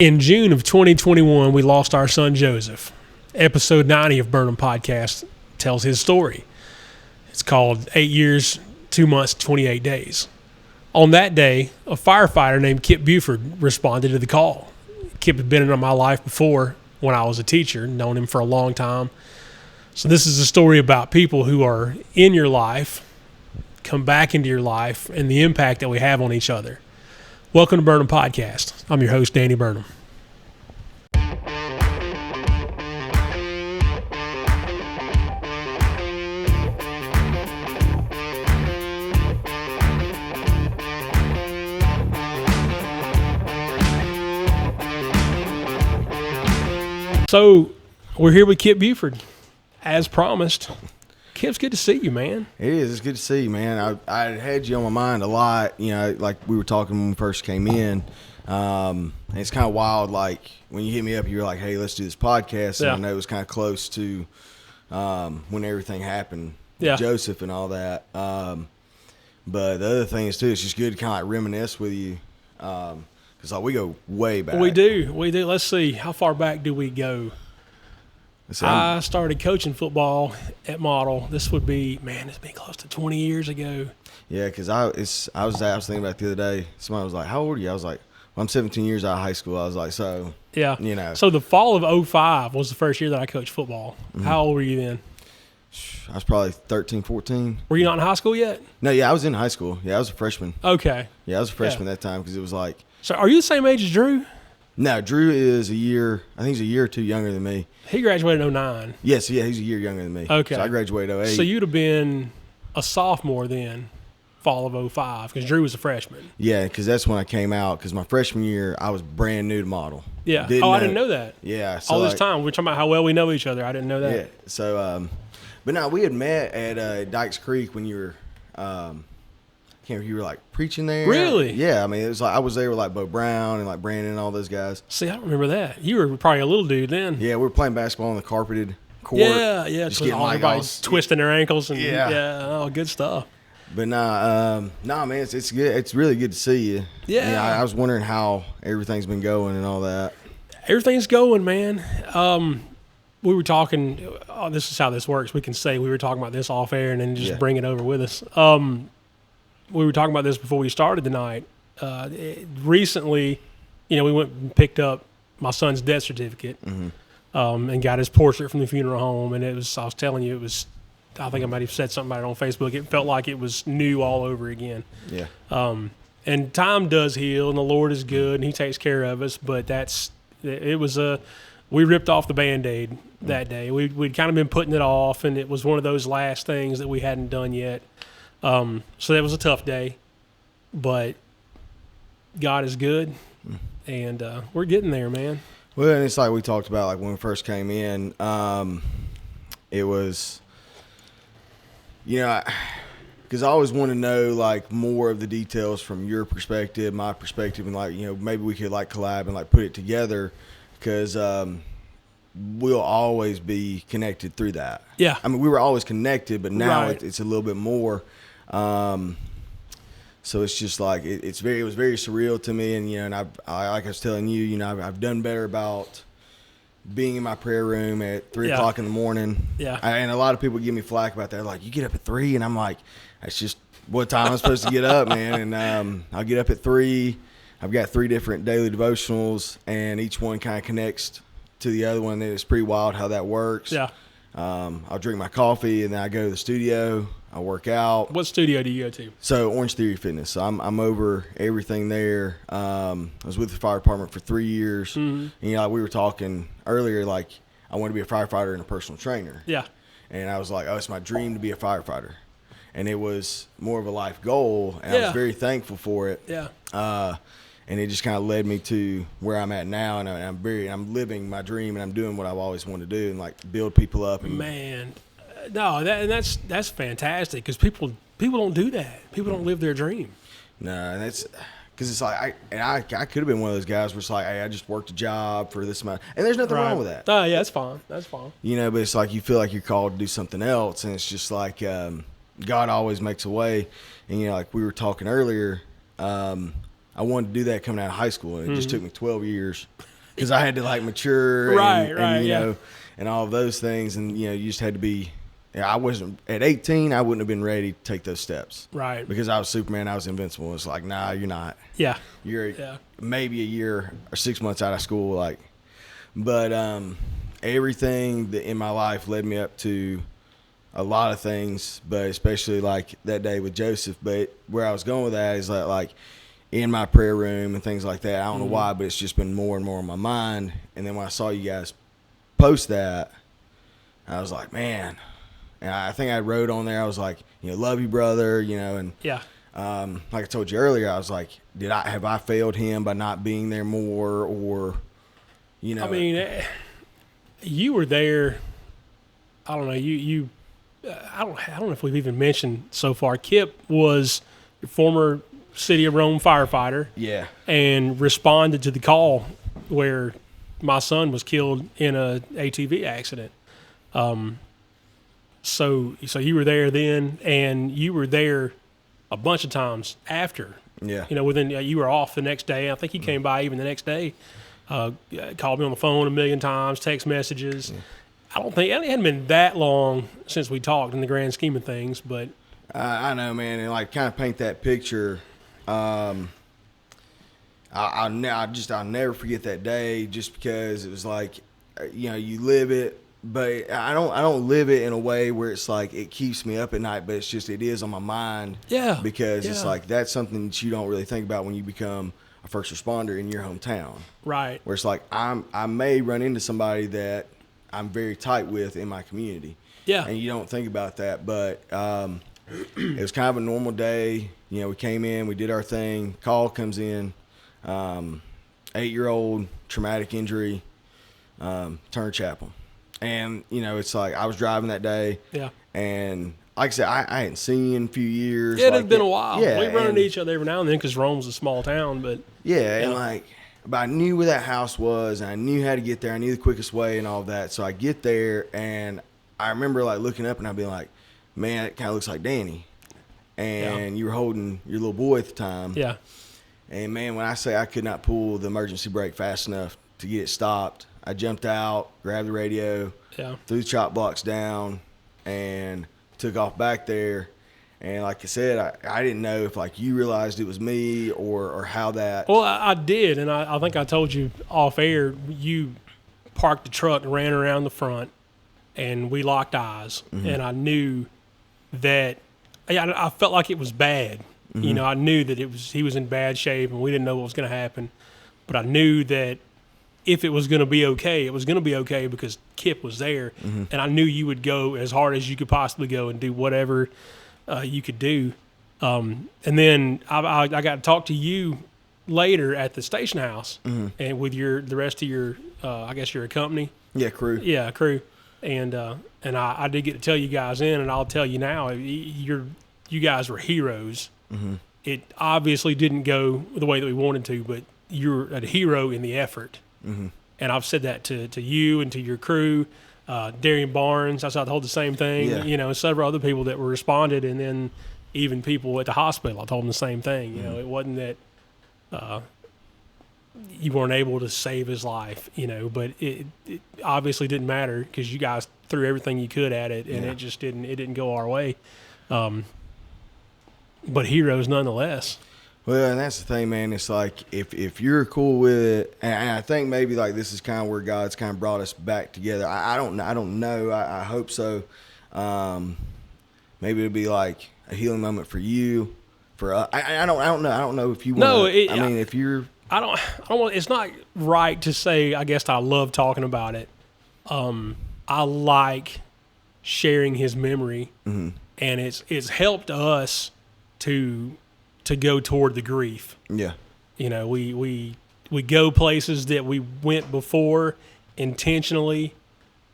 In June of 2021, we lost our son Joseph. Episode 90 of Burnham Podcast tells his story. It's called 8 years, 2 months, 28 days. On that day, a firefighter named Kipp Buford responded to the call. Kipp had been in my life before when I was a teacher, known him for a long time. So this is a story about people who are in your life, come back into your life, and the impact that we have on each other. Welcome to Burnham Podcast. I'm your host, Danny Burnham. So we're here with Kipp Buford, as promised. Kipp, it's good to see you, man. It is. It's good to see you, man. I had you on my mind a lot, like we were talking when we first came in. And it's kind of wild, like, when you hit me up, you were like, hey, let's do this podcast. And I know it was kind of close to when everything happened with Joseph and all that. But the other thing is, too, it's just good to kind of like reminisce with you because we go way back. We do. Let's see. How far back do we go? I started coaching football at Model. This would be, it's been close to 20 years ago. Yeah, because I was thinking about it the other day. Somebody was like, how old are you? I was like, well, I'm 17 years out of high school. I was like, so, So the fall of 2005 was the first year that I coached football. Mm-hmm. How old were you then? I was probably 13, 14. Were you not in high school yet? No, I was in high school. Yeah, I was a freshman. Okay. Yeah, I was a freshman that time because it was like. So are you the same age as Drew? No, Drew is I think he's a year or two younger than me. He graduated in 2009. Yes, yeah, he's a year younger than me. Okay. So I graduated 2008. So you'd have been a sophomore then, fall of 2005, because Drew was a freshman. Yeah, because that's when I came out, because my freshman year, I was brand new to Model. Yeah. I didn't know that. Yeah. So all this time, we're talking about how well we know each other. I didn't know that. Yeah. So, but no, we had met at Dykes Creek when you were, I can't remember, you were like preaching there. Really? Yeah. I mean, it was like I was there with like Bo Brown and like Brandon and all those guys. See, I don't remember that. You were probably a little dude then. Yeah, we were playing basketball on the carpeted court. Yeah. Just getting everybody's twisting their ankles and good stuff. But man, it's good. It's really good to see you. Yeah. I was wondering how everything's been going and all that. Everything's going, man. We were talking. This is how this works. We can say we were talking about this off air and then just bring it over with us. We were talking about this before we started tonight. Recently, we went and picked up my son's death certificate and got his portrait from the funeral home. And I was telling you, I think I might have said something about it on Facebook. It felt like it was new all over again. Yeah. And time does heal, and the Lord is good, and He takes care of us. But we ripped off the Band-Aid that day. We'd kind of been putting it off, and it was one of those last things that we hadn't done yet. So that was a tough day, but God is good, and we're getting there, man. Well, and it's like we talked about, like when we first came in, it was, because I always want to know like more of the details from your perspective, my perspective, and like, maybe we could like collab and like put it together because we'll always be connected through that. Yeah. I mean, we were always connected, but now it's a little bit more. So it's just like it was very surreal to me, and I like I was telling you, I've done better about being in my prayer room at 3 o'clock in the morning. Yeah, and a lot of people give me flack about that. Like, you get up at 3, and I'm like, that's just what time I'm supposed to get up, man. And I'll get up at 3. I've got 3 different daily devotionals, and each one kind of connects to the other one. And it's pretty wild how that works. Yeah. I'll drink my coffee, and then I go to the studio. I work out. What studio do you go to? So Orange Theory Fitness. So I'm over everything there. I was with the fire department for 3 years. Mm-hmm. And like we were talking earlier, like I want to be a firefighter and a personal trainer. Yeah. And I was like, it's my dream to be a firefighter. And it was more of a life goal, and I was very thankful for it. Yeah. And it just kind of led me to where I'm at now, and I'm living my dream, and I'm doing what I've always wanted to do, and like build people up. And man. No, that's fantastic because people don't do that. People don't live their dream. No, and that's because it's like I could have been one of those guys where it's like, hey, I just worked a job for this amount, and there's nothing wrong with that. Oh, yeah, that's fine. That's fine. But it's like you feel like you're called to do something else, and it's just like God always makes a way. And like we were talking earlier, I wanted to do that coming out of high school, and it just took me 12 years because I had to like mature, and you know, and all of those things, and you know, you just had to be. I wasn't at 18. I wouldn't have been ready to take those steps, right? Because I was Superman. I was invincible. It's like, nah, you're not. Yeah, you're maybe a year or 6 months out of school, like. But everything that in my life led me up to a lot of things, but especially like that day with Joseph. But where I was going with that is that like in my prayer room and things like that. I don't know why, but it's just been more and more in my mind. And then when I saw you guys post that, I was like, man. And I think I wrote on there, I was like, you know, love you, brother, you know, and like I told you earlier, I was like, have I failed him by not being there more, or, you know? I mean, you were there. I don't know. I don't know if we've even mentioned so far. Kipp was your former City of Rome firefighter. Yeah. And responded to the call where my son was killed in a ATV accident. So you were there then, and you were there a bunch of times after. Yeah. You know, you were off the next day. I think he came by even the next day. Called me on the phone a million times, text messages. Yeah. I don't think it hadn't been that long since we talked in the grand scheme of things, but I know, man, and like kind of paint that picture. I'll never forget that day, just because it was like, you know, you live it. But I don't live it in a way where it's like it keeps me up at night, but it is on my mind. Yeah. Because it's like that's something that you don't really think about when you become a first responder in your hometown. Right. Where it's like I may run into somebody that I'm very tight with in my community. Yeah. And you don't think about that, but it was kind of a normal day. You know, we came in, we did our thing. Call comes in, 8-year-old traumatic injury, Turner Chapel. And, you know, it's like I was driving that day. Yeah. And like I said, I hadn't seen you in a few years. Yeah, it had been a while. Yeah. We run into each other every now and then because Rome's a small town. But and like, but I knew where that house was, and I knew how to get there. I knew the quickest way and all that. So I get there, and I remember like looking up and I'd be like, man, it kind of looks like Danny. And you were holding your little boy at the time. Yeah. And, man, when I say I could not pull the emergency brake fast enough to get it stopped, I jumped out, grabbed the radio, threw the chop blocks down, and took off back there. And like I said, I didn't know if like you realized it was me or how that. Well, I did, and I think I told you off air. You parked the truck and ran around the front, and we locked eyes. Mm-hmm. And I knew that I felt like it was bad. Mm-hmm. You know, I knew that he was in bad shape, and we didn't know what was going to happen. But I knew that if it was going to be okay, it was going to be okay because Kipp was there. Mm-hmm. And I knew you would go as hard as you could possibly go and do whatever you could do. And then I got to talk to you later at the station house and with the rest of your, I guess your company. Yeah, crew. Yeah, crew. And I did get to tell you guys in, and I'll tell you now, you guys were heroes. Mm-hmm. It obviously didn't go the way that we wanted to, but you're a hero in the effort. Mm-hmm. And I've said that to you and to your crew. Darian Barnes, I told the same thing. Yeah. You know, several other people that were responded, and then even people at the hospital, I told them the same thing. You know, it wasn't that you weren't able to save his life, you know, but it obviously didn't matter because you guys threw everything you could at it, and it just didn't go our way. But heroes nonetheless. Well, and that's the thing, man. It's like if you're cool with it, and I think maybe like this is kind of where God's kind of brought us back together. I don't know. I hope so. Maybe it'll be like a healing moment for you. For I don't know. I don't know if you want. No, I mean, if you're. I don't want. It's not right to say. I guess I love talking about it. I like sharing his memory, and it's helped us to go toward the grief. Yeah. You know, we go places that we went before intentionally.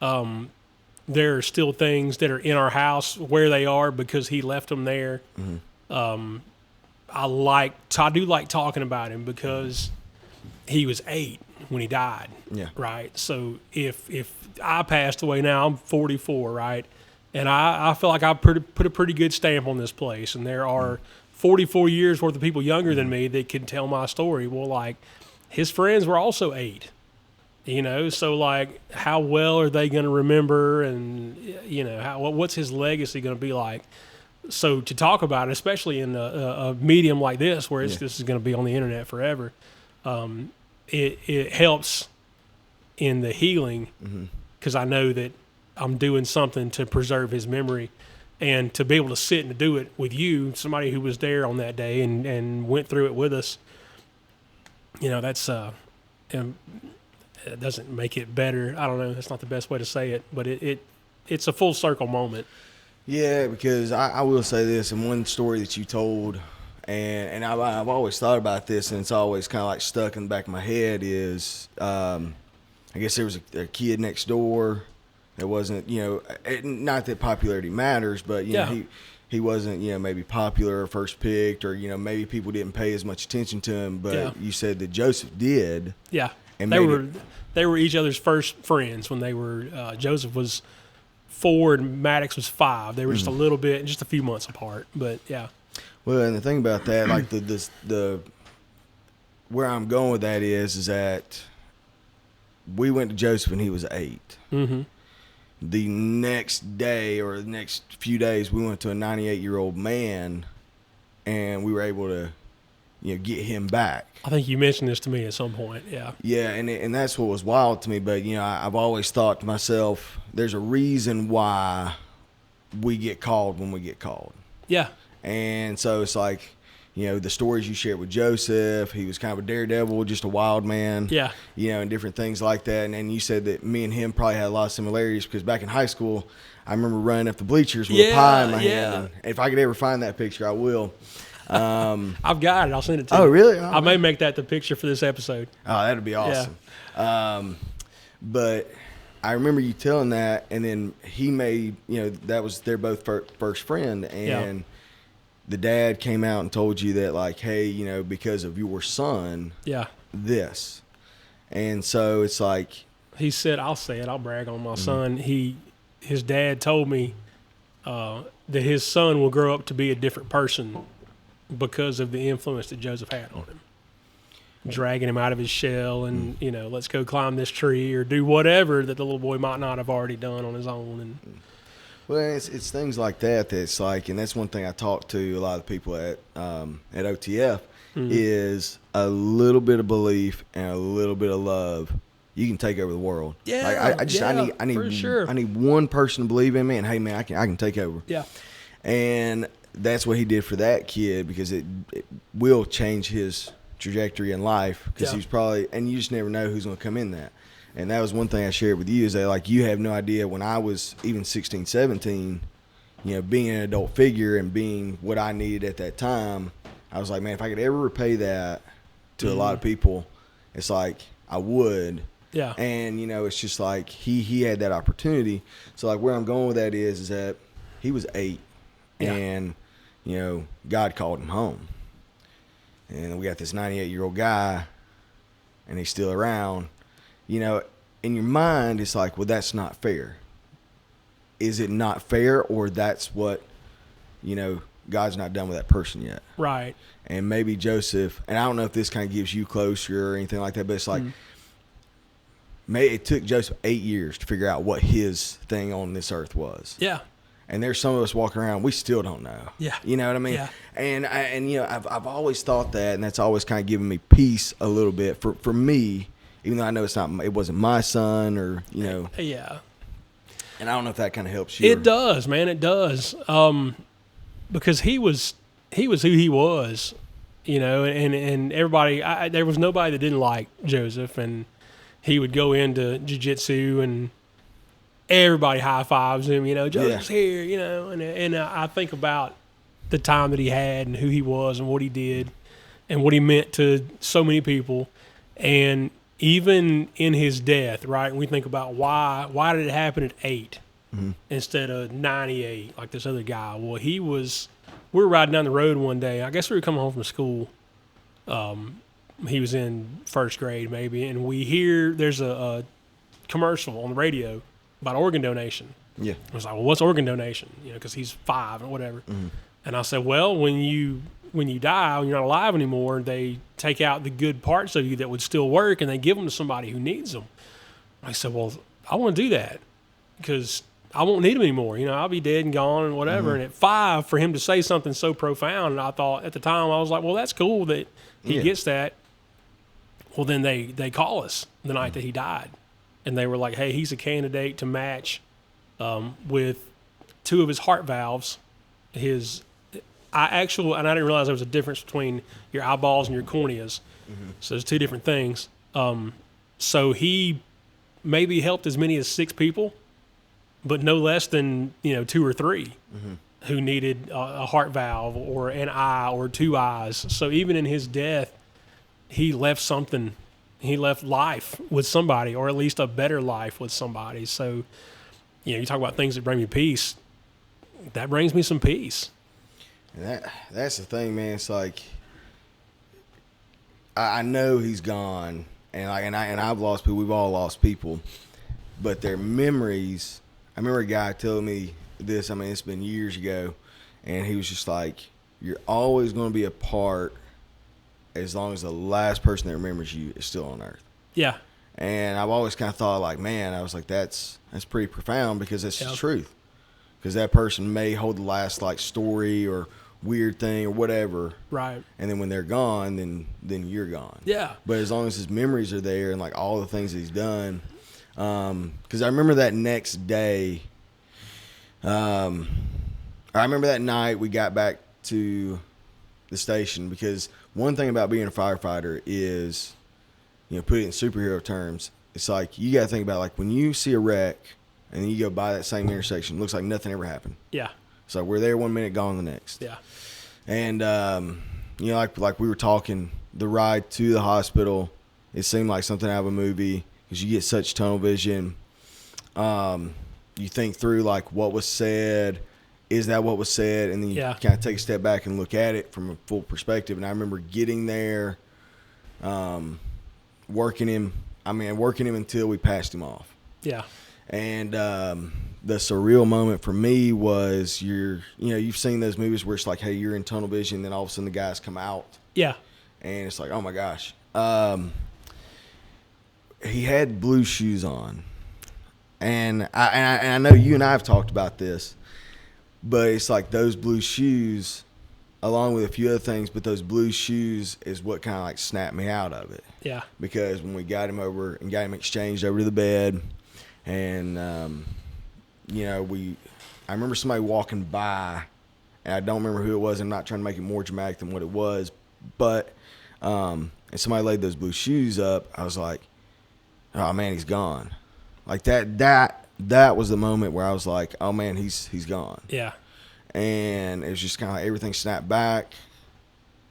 There are still things that are in our house where they are because he left them there. Mm-hmm. I do like talking about him because he was 8 when he died. Yeah. Right. So if I passed away now, I'm 44, right? And I feel like I put a pretty good stamp on this place, and there are 44 years worth of people younger than me that can tell my story. Well, like his friends were also 8, You know, so like, how well are they going to remember, and you know, what's his legacy going to be like? So to talk about it, especially in a medium like this, where this is going to be on the internet forever, it helps in the healing, because I know that I'm doing something to preserve his memory, and to be able to sit and do it with you, somebody who was there on that day and went through it with us. You know, that's it doesn't make it better. I don't know. That's not the best way to say it, but it's a full circle moment. Yeah, because I will say this, and one story that you told, and I've always thought about this, and it's always kind of like stuck in the back of my head, is I guess there was a kid next door that wasn't, you know, not that popularity matters, but, you know, he wasn't, you know, maybe popular or first picked, or, you know, maybe people didn't pay as much attention to him, but you said that Joseph did. Yeah. And they were each other's first friends when they were, Joseph was 4 and Maddox was 5. They were just a little bit, just a few months apart, but yeah. Well, and the thing about that, like the where I'm going with that is that we went to Joseph when he was 8. Mm-hmm. The next day or the next few days, we went to a 98-year-old man, and we were able to, you know, get him back. I think you mentioned this to me at some point. Yeah. Yeah, and that's what was wild to me. But, you know, I've always thought to myself, there's a reason why we get called when we get called. Yeah. And so it's like, you know, the stories you shared with Joseph, he was kind of a daredevil, just a wild man. Yeah. You know, and different things like that. And you said that me and him probably had a lot of similarities, because back in high school, I remember running up the bleachers with a pie in my hand. And if I could ever find that picture, I will. I've got it. I'll send it to you. Oh, really? I may make that the picture for this episode. Oh, that'd be awesome. Yeah. But I remember you telling that, and then he made, you know, that was their both first friend, and the dad came out and told you that, like, hey, you know, because of your son, this. And so it's like, he said, I'll say it, I'll brag on my son. His dad told me that his son will grow up to be a different person because of the influence that Joseph had on him. Dragging him out of his shell and, you know, let's go climb this tree or do whatever that the little boy might not have already done on his own. And well, it's things like that that's like, and that's one thing I talk to a lot of people at OTF is a little bit of belief and a little bit of love. You can take over the world. Yeah, like I need for sure. I need one person to believe in me, and hey, man, I can take over. Yeah, and that's what he did for that kid, because it will change his trajectory in life, because he's probably, and you just never know who's going to come in that. And that was one thing I shared with you, is that, like, you have no idea when I was even 16, 17, you know, being an adult figure and being what I needed at that time, I was like, man, if I could ever repay that to a lot of people, it's like I would. Yeah. And, you know, it's just like he had that opportunity. So, like, where I'm going with that is that he was 8 and, you know, God called him home. And we got this 98-year-old guy, and he's still around. You know, in your mind, it's like, well, that's not fair. Is it not fair, or that's what, you know, God's not done with that person yet? Right. And maybe Joseph, and I don't know if this kind of gives you closure or anything like that, but it's like, it took Joseph 8 years to figure out what his thing on this earth was. Yeah. And there's some of us walking around, we still don't know. Yeah. You know what I mean? Yeah. And you know, I've always thought that, and that's always kind of given me peace a little bit for me, even though I know it wasn't my son, or, you know. Yeah. And I don't know if that kind of helps you. It does, man. It does. Because he was who he was, you know, and everybody, there was nobody that didn't like Joseph, and he would go into jiu-jitsu and everybody high fives him, you know, Joseph's here, you know, and I think about the time that he had and who he was and what he did and what he meant to so many people. And even in his death, right, and we think about why did it happen at 8 instead of 98 like this other guy? Well, we were riding down the road one day. I guess we were coming home from school. He was in first grade maybe, and we hear there's a commercial on the radio about organ donation. Yeah. I was like, well, what's organ donation? You know, because he's 5 or whatever. And I said, well, when you when you die, when you're not alive anymore, they take out the good parts of you that would still work and they give them to somebody who needs them. I said, well, I want to do that because I won't need them anymore. I'll be dead and gone and whatever. And at 5, for him to say something so profound, I thought at the time, I was like, well, that's cool that he gets that. Well, then they call us the night that he died. And they were like, hey, he's a candidate to match with 2 of his heart valves. And I didn't realize there was a difference between your eyeballs and your corneas. So there's 2 different things. So he maybe helped as many as 6 people, but no less than 2 or 3 who needed a heart valve or an eye or 2 eyes. So even in his death, he left something. He left life with somebody, or at least a better life with somebody. So, you talk about things that bring me peace. That brings me some peace. And that's the thing, man. It's like I know he's gone, and I've lost people. We've all lost people, but their memories. I remember a guy telling me this. I mean, it's been years ago, and he was just like, "You're always going to be a part as long as the last person that remembers you is still on earth." Yeah. And I've always kind of thought like, man, I was like, that's pretty profound because it's the truth. Because that person may hold the last like story or weird thing or whatever. Right. And then when they're gone, then you're gone. Yeah. But as long as his memories are there and like all the things that he's done, because I remember that next day, I remember that night we got back to the station, because one thing about being a firefighter is, put it in superhero terms, it's like you got to think about like when you see a wreck and then you go by that same intersection, it looks like nothing ever happened. Yeah. So we're there 1 minute, gone the next. Yeah. And like we were talking, the ride to the hospital, it seemed like something out of a movie because you get such tunnel vision. You think through like what was said. Is that what was said? And then you kind of take a step back and look at it from a full perspective. And I remember getting there, working him until we passed him off. Yeah. And the surreal moment for me was you've seen those movies where it's like, hey, you're in tunnel vision, then all of a sudden the guys come out. Yeah. And it's like, oh my gosh. He had blue shoes on. And I know you and I have talked about this. But it's like those blue shoes, along with a few other things, but those blue shoes is what kind of like snapped me out of it. Yeah. Because when we got him over and got him exchanged over to the bed, and I remember somebody walking by, and I don't remember who it was. I'm not trying to make it more dramatic than what it was, but and somebody laid those blue shoes up. I was like, oh man, he's gone. Like that was the moment where I was like, oh man, he's gone. Yeah. And it was just kind of like everything snapped back.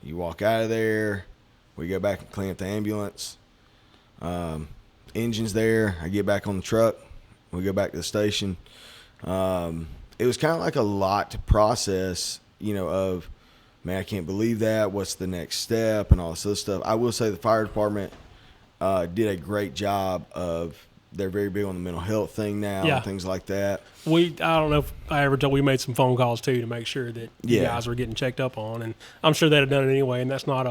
You walk out of there. We go back and clean up the ambulance. Engine's there. I get back on the truck. We go back to the station. It was kind of like a lot to process, of, man, I can't believe that. What's the next step and all this other stuff. I will say the fire department did a great job of, they're very big on the mental health thing now and things like that. I don't know if I ever told, we made some phone calls too to make sure that you guys were getting checked up on, and I'm sure they'd have done it anyway, and that's not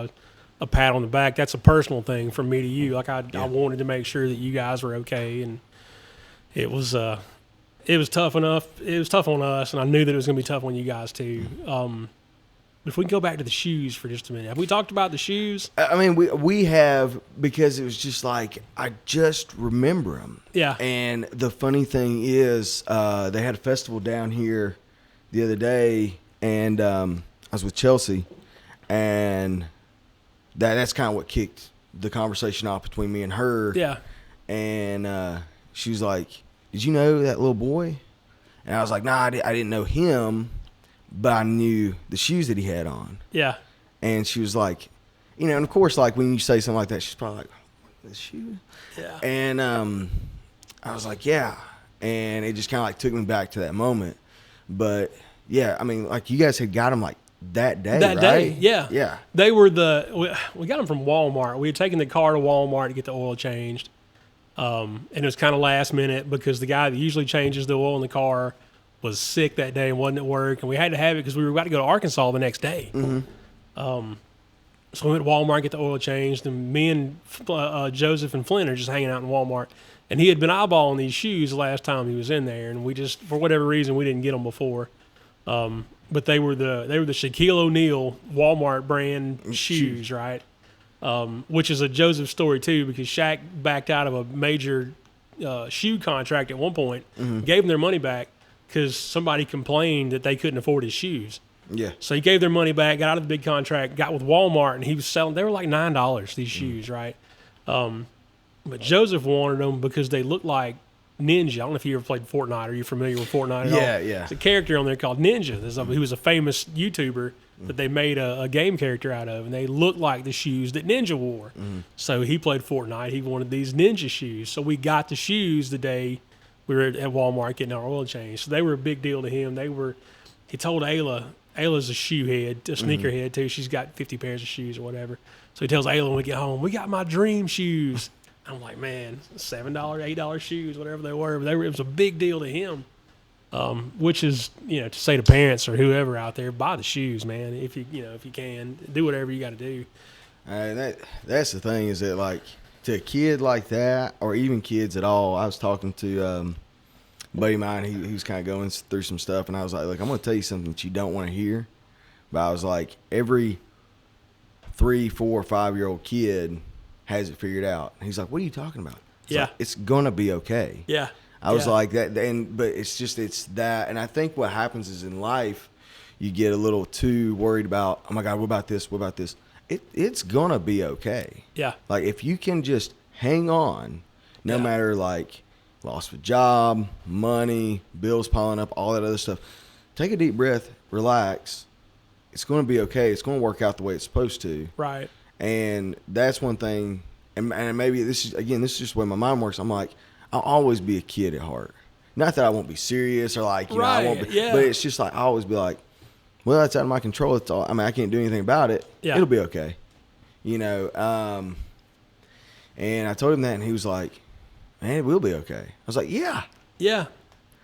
a pat on the back. That's a personal thing from me to you. Like I wanted to make sure that you guys were okay, and it was tough enough. It was tough on us, and I knew that it was going to be tough on you guys too. If we can go back to the shoes for just a minute. Have we talked about the shoes? I mean, we have, because it was just like, I just remember them. Yeah. And the funny thing is, they had a festival down here the other day, and I was with Chelsea, and that's kind of what kicked the conversation off between me and her. Yeah. And she was like, did you know that little boy? And I was like, nah, I didn't know him. But I knew the shoes that he had on. Yeah. And she was like, and of course, like when you say something like that, she's probably like, the shoe? Yeah. And I was like, yeah. And it just kind of like took me back to that moment. But yeah, I mean, like you guys had got them like that day, That right? day, yeah. Yeah. They were we got them from Walmart. We had taken the car to Walmart to get the oil changed. And it was kind of last minute because the guy that usually changes the oil in the car was sick that day and wasn't at work, and we had to have it because we were about to go to Arkansas the next day. Mm-hmm. So we went to Walmart, get the oil changed, and me and Joseph and Flynn are just hanging out in Walmart. And he had been eyeballing these shoes the last time he was in there, and we just, for whatever reason, we didn't get them before. But they were the Shaquille O'Neal Walmart brand shoes, right? Which is a Joseph story too, because Shaq backed out of a major shoe contract at one point, gave them their money back because somebody complained that they couldn't afford his shoes. Yeah. So he gave their money back, got out of the big contract, got with Walmart, and he was selling. They were like $9, these shoes, right? But Joseph wanted them because they looked like Ninja. I don't know if you ever played Fortnite. Are you familiar with Fortnite at all? Yeah. There's a character on there called Ninja. He was a famous YouTuber that they made a game character out of, and they looked like the shoes that Ninja wore. So he played Fortnite. He wanted these Ninja shoes. So we got the shoes the day we were at Walmart getting our oil change. So they were a big deal to him. He told Ayla. Ayla's a shoe head, a sneaker head too. She's got 50 pairs of shoes or whatever. So he tells Ayla when we get home, we got my dream shoes. I'm like, man, $7, $8 shoes, whatever they were. But it was a big deal to him, which is, to say to parents or whoever out there, buy the shoes, man. If you can, do whatever you got to do. That's the thing is that, like, to a kid like that, or even kids at all, I was talking to a buddy of mine. He was kind of going through some stuff, and I was like, look, I'm going to tell you something that you don't want to hear. But I was like, every 3, 4, 5-year-old kid has it figured out. And he's like, what are you talking about? Like, it's going to be okay. Yeah. I was like that, but it's that. And I think what happens is in life, you get a little too worried about, oh my God, what about this? What about this? It's going to be okay. Yeah. Like, if you can just hang on, no matter, like, lost a job, money, bills piling up, all that other stuff, take a deep breath, relax. It's going to be okay. It's going to work out the way it's supposed to. Right. And that's one thing. And maybe this is just the way my mind works. I'm like, I'll always be a kid at heart. Not that I won't be serious or like, I won't be, but it's just like, I always be like, well, that's out of my control. It's all, I can't do anything about it. Yeah. It'll be okay. And I told him that, and he was like, man, it will be okay. I was like, yeah,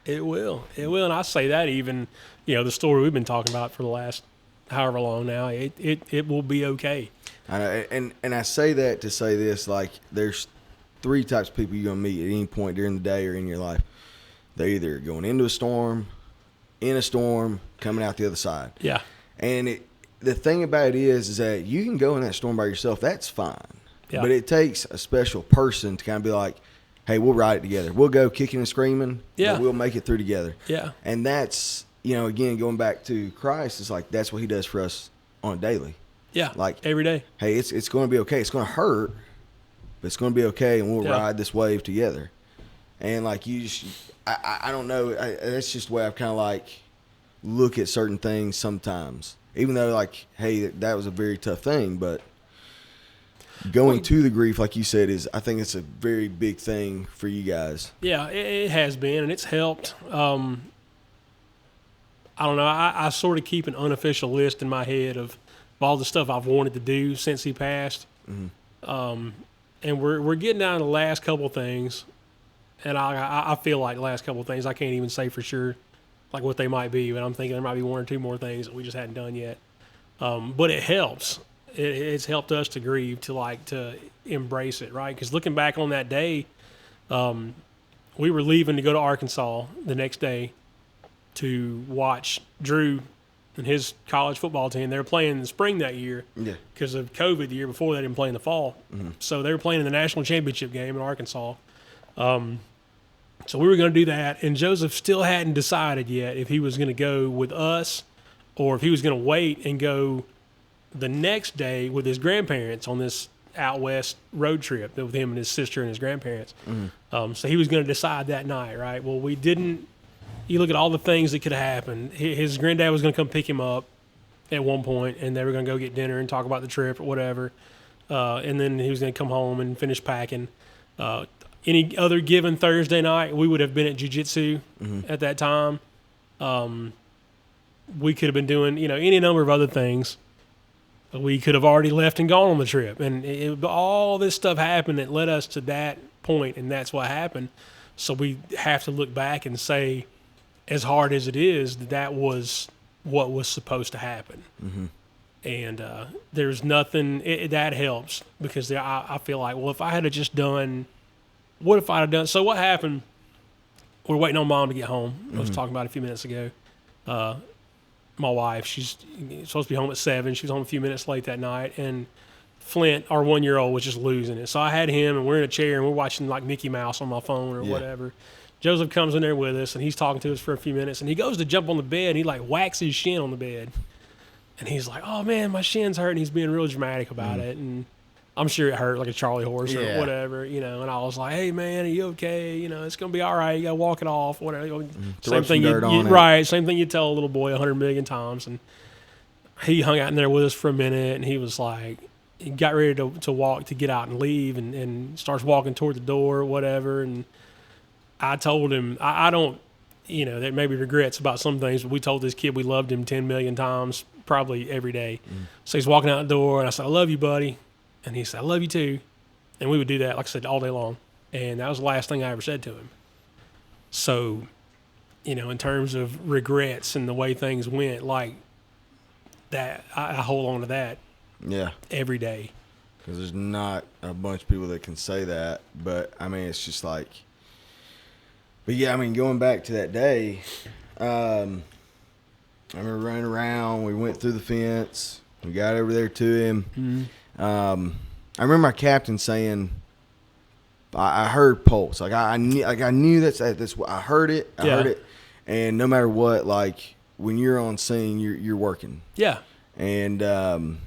it will. And I say that even, the story we've been talking about for the last however long now, it will be okay. I know, and I say that to say this, like, there's 3 types of people you're going to meet at any point during the day or in your life. They're either going into a storm, in a storm, coming out the other side. Yeah. And the thing about it is that you can go in that storm by yourself. That's fine. Yeah. But it takes a special person to kind of be like, hey, we'll ride it together. We'll go kicking and screaming. Yeah. But we'll make it through together. Yeah. And that's, again, going back to Christ, it's like that's what he does for us on a daily. Yeah. Like every day. Hey, it's going to be okay. It's going to hurt, but it's going to be okay, and we'll ride this wave together. And like I don't know. That's just the way I've kind of like look at certain things sometimes. Even though, like, hey, that was a very tough thing, but going to the grief, like you said, I think it's a very big thing for you guys. Yeah, it has been, and it's helped. I don't know. I sort of keep an unofficial list in my head of all the stuff I've wanted to do since he passed. Mm-hmm. And we're getting down to the last couple of things, and I feel like the last couple of things I can't even say for sure like what they might be, but I'm thinking there might be 1 or 2 more things that we just hadn't done yet. But it helps. It's helped us to grieve, to embrace it, right? Because looking back on that day, we were leaving to go to Arkansas the next day to watch Drew and his college football team. They were playing in the spring that year because of COVID. The year before, they didn't play in the fall. Mm-hmm. So they were playing in the national championship game in Arkansas. So we were going to do that, and Joseph still hadn't decided yet if he was going to go with us or if he was going to wait and go the next day with his grandparents on this out west road trip with him and his sister and his grandparents. Mm-hmm. So he was going to decide that night, right? Well, we didn't. You look at all the things that could have happened. His granddad was going to come pick him up at one point, and they were going to go get dinner and talk about the trip or whatever. And then he was going to come home and finish packing. Any other given Thursday night, we would have been at jiu-jitsu at that time. We could have been doing, any number of other things. We could have already left and gone on the trip. And all this stuff happened that led us to that point, and that's what happened. So we have to look back and say, as hard as it is, that was what was supposed to happen. Mm-hmm. And there's nothing that helps, because I feel like, well, if I had just done, what if I had done? So what happened? We're waiting on Mom to get home. I was talking about it a few minutes ago. My wife, she's supposed to be home at 7. She was home a few minutes late that night, and Flint, our 1-year-old, was just losing it. So I had him, and we're in a chair, and we're watching like Mickey Mouse on my phone or whatever. Joseph comes in there with us, and he's talking to us for a few minutes, and he goes to jump on the bed, and he like whacks his shin on the bed. And he's like, oh, man, my shin's hurt. And he's being real dramatic about it. And I'm sure it hurt like a Charlie horse or whatever, And I was like, hey, man, are you okay? It's going to be all right. You got to walk it off. Whatever. Same thing Same thing you tell a little boy 100 million times. And he hung out in there with us for a minute. And he was like, he got ready to walk, to get out and leave, and starts walking toward the door or whatever. And I told him, I don't, there may be regrets about some things, but we told this kid we loved him 10 million times, probably every day. So he's walking out the door, and I said, I love you, buddy. And he said, I love you too. And we would do that, like I said, all day long. And that was the last thing I ever said to him. So, in terms of regrets and the way things went, like that, I hold on to that every day. Because there's not a bunch of people that can say that. But, I mean, it's just like, but yeah, I mean, going back to that day, I remember running around. We went through the fence. We got over there to him. I remember my captain saying, "I heard pulse. Like I knew that's what I heard it. I heard it. And no matter what, like when you're on scene, you're working. Yeah. And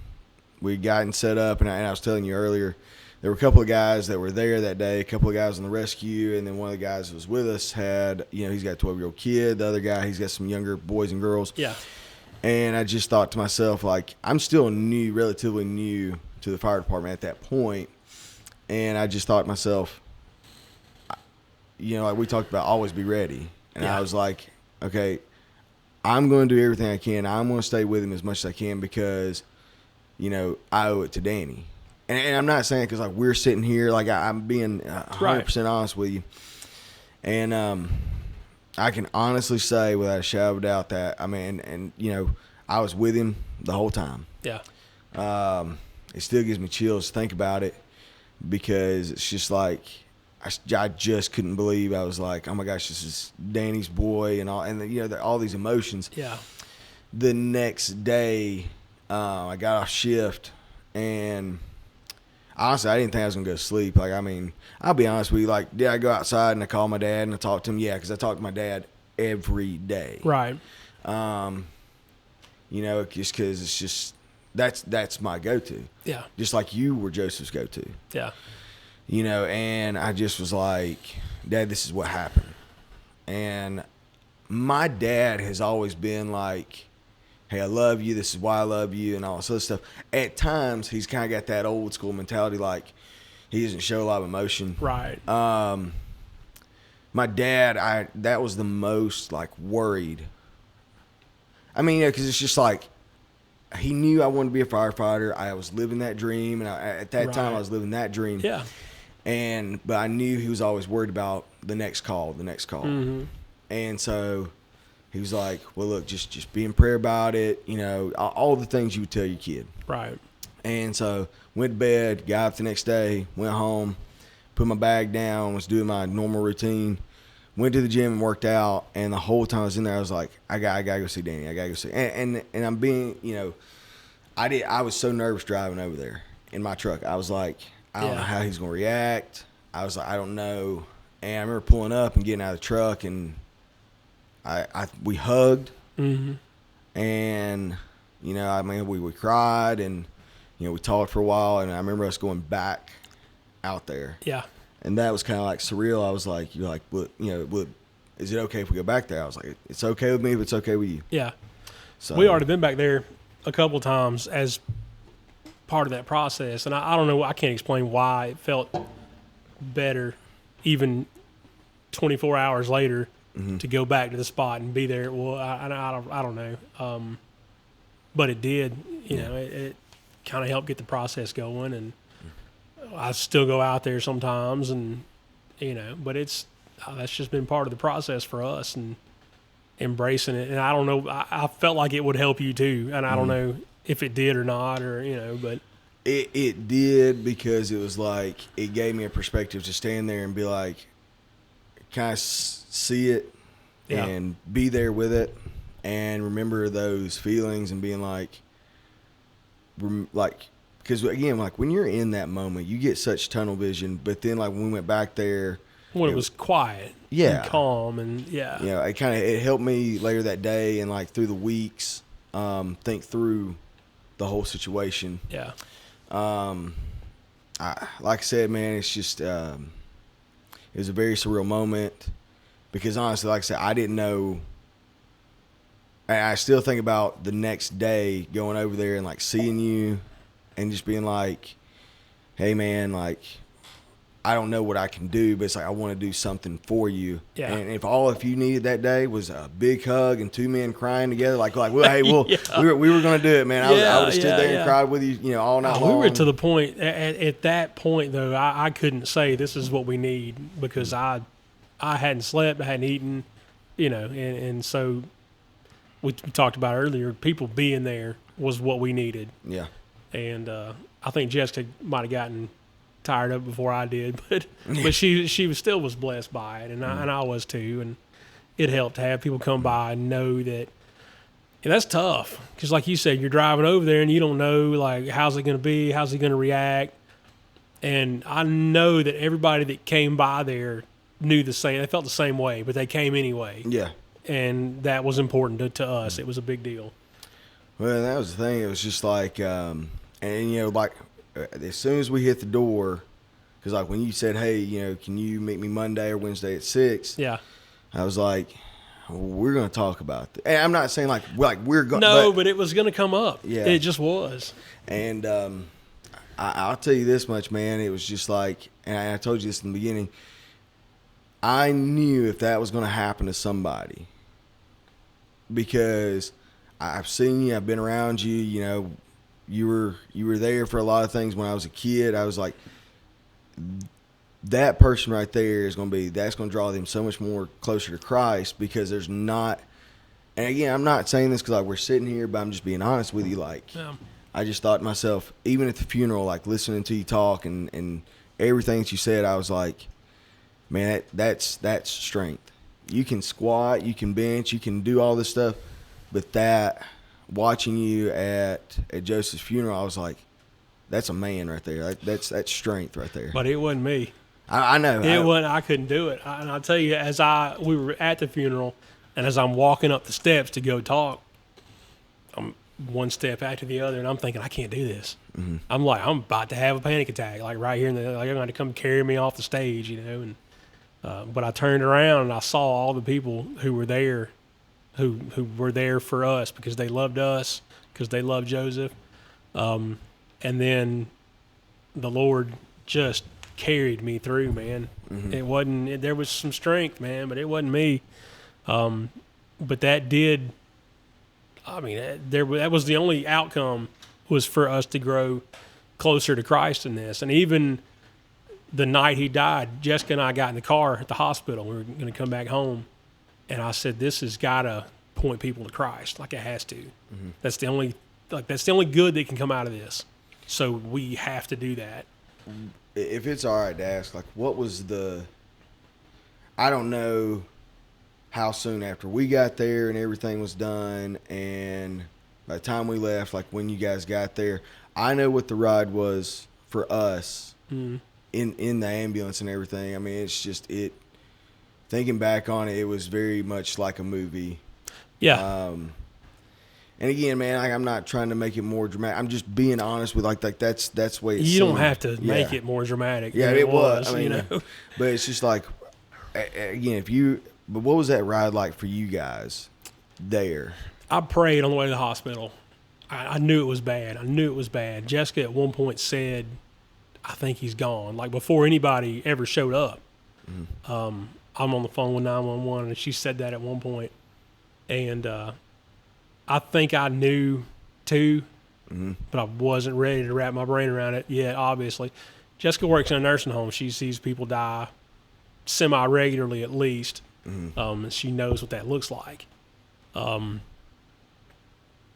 we gotten set up, and I was telling you earlier, there were a couple of guys that were there that day, a couple of guys on the rescue, and then one of the guys that was with us had, he's got a 12-year-old kid. The other guy, he's got some younger boys and girls. Yeah. And I just thought to myself, like, I'm still relatively new to the fire department at that point. And I just thought to myself, like we talked about, always be ready. And I was like, okay, I'm going to do everything I can. I'm going to stay with him as much as I can because, I owe it to Danny. And I'm not saying because like we're sitting here, like I'm being 100% honest with you. And I can honestly say without a shadow of a doubt that, I mean, I was with him the whole time. Yeah. It still gives me chills to think about it because it's just like I just couldn't believe. I was like, oh my gosh, this is Danny's boy and all, and all these emotions. Yeah. The next day, I got off shift and honestly, I didn't think I was going to go to sleep. Like, I mean, I'll be honest with you. Like, did I go outside and I call my dad and I talk to him? Yeah, because I talk to my dad every day. Right. Just because it's just, that's my go-to. Yeah. Just like you were Joseph's go-to. Yeah. And I just was like, Dad, this is what happened. And my dad has always been like, hey, I love you, this is why I love you, and all this other stuff. At times, he's kind of got that old school mentality, like he doesn't show a lot of emotion. Right. My dad, that was the most, like, worried. I mean, because it's just like, he knew I wanted to be a firefighter. I was living that dream, and at that time, I was living that dream. Yeah. But I knew he was always worried about the next call. Mm-hmm. And so he was like, well, look, just be in prayer about it, all the things you would tell your kid. Right. And so went to bed, got up the next day, went home, put my bag down, was doing my normal routine, went to the gym and worked out. And the whole time I was in there, I was like, I got to go see Danny. I got to go see. And I'm being, I was so nervous driving over there in my truck. I was like, I don't know how he's going to react. I was like, I don't know. And I remember pulling up and getting out of the truck, and we hugged, and we cried, and we talked for a while, and I remember us going back out there. Yeah. And that was kind of like surreal. I was like, you're like, well, is it okay if we go back there? I was like, it's okay with me if it's okay with you. Yeah. So we already been back there a couple of times as part of that process, and I don't know, I can't explain why it felt better even 24 hours later to go back to the spot and be there. Well, I don't know. But it did, it kind of helped get the process going, and I still go out there sometimes, and, but that's just been part of the process for us and embracing it. And I don't know, I felt like it would help you too. And I don't know if it did or not, or, you know, but. It did, because it was like, it gave me a perspective to stand there and be like, kind of see it and be there with it and remember those feelings and being like, because again, like when you're in that moment, you get such tunnel vision. But then, like when we went back there, when it was quiet, and calm, and it helped me later that day and like through the weeks, think through the whole situation. Yeah. Like I said, man, it's just it was a very surreal moment, because honestly, like I said, I didn't know. I still think about the next day going over there and like seeing you and just being like, hey man, like I don't know what I can do, but it's like I want to do something for you. Yeah. And if you needed that day was a big hug and two men crying together, well, hey, well, we were going to do it, man. I would have stood there and cried with you, you know, all night long. We were to the point at that point though. I couldn't say this is what we need, because I hadn't slept, I hadn't eaten, you know, and so we talked about earlier. People being there was what we needed. Yeah. And I think Jessica might have gotten tired of it before I did, but she was blessed by it, and I was too, and it helped to have people come by and know that. And that's tough, because like you said, you're driving over there and you don't know like how's it going to be, how's he going to react, and I know that everybody that came by there knew the same. They felt the same way, but they came anyway. Yeah, and that was important to us. It was a big deal. Well, that was the thing. It was just like, and you know, like. As soon as we hit the door, because like when you said, hey, you know, can you meet me Monday or Wednesday at 6? Yeah. I was like, we're going to talk about this. And I'm not saying like we're going to. No, but it was going to come up. Yeah. It just was. And I'll tell you this much, man. It was just like, and I told you this in the beginning, I knew if that was going to happen to somebody, because I've seen you, I've been around you, you know, you were there for a lot of things when I was a kid. I was like, that person right there is going to that's going to draw them so much more closer to Christ, because there's not. And again, I'm not saying this because like we're sitting here, but I'm just being honest with you. Like, I just thought to myself, even at the funeral, like listening to you talk and everything that you said, I was like, man, that's strength. You can squat, you can bench, you can do all this stuff, but watching you at Joseph's funeral, I was like, that's a man right there. That's strength right there. But it wasn't me. I know. It wasn't. I couldn't do it. And I'll tell you, we were at the funeral, and as I'm walking up the steps to go talk, I'm one step after the other, and I'm thinking, I can't do this. Mm-hmm. I'm like, I'm about to have a panic attack, like right here, like they're going to come carry me off the stage, you know. And but I turned around and I saw all the people who were there. Who were there for us because they loved us, because they loved Joseph. And then the Lord just carried me through, man. Mm-hmm. It wasn't, there was some strength, man, but it wasn't me. But that did, I mean, that was the only outcome, was for us to grow closer to Christ in this. And even the night he died, Jessica and I got in the car at the hospital. We were going to come back home. And I said, this has got to point people to Christ, like it has to. Mm-hmm. That's the only good that can come out of this. So we have to do that. If it's all right to ask, like, what was I don't know how soon after we got there and everything was done, and by the time we left, like when you guys got there, I know what the ride was for us in the ambulance and everything. I mean, it's just thinking back on it, it was very much like a movie. Yeah. And again, man, I'm not trying to make it more dramatic. I'm just being honest with like that's the way it You don't have to make it more dramatic. Yeah, it was. I mean, you know. But it's just like, again, but what was that ride like for you guys there? I prayed on the way to the hospital. I knew it was bad. Jessica at one point said, I think he's gone, like before anybody ever showed up. Mm-hmm. I'm on the phone with 911, and she said that at one point. And I think I knew too, but I wasn't ready to wrap my brain around it yet, obviously. Jessica works in a nursing home. She sees people die semi-regularly at least, and she knows what that looks like.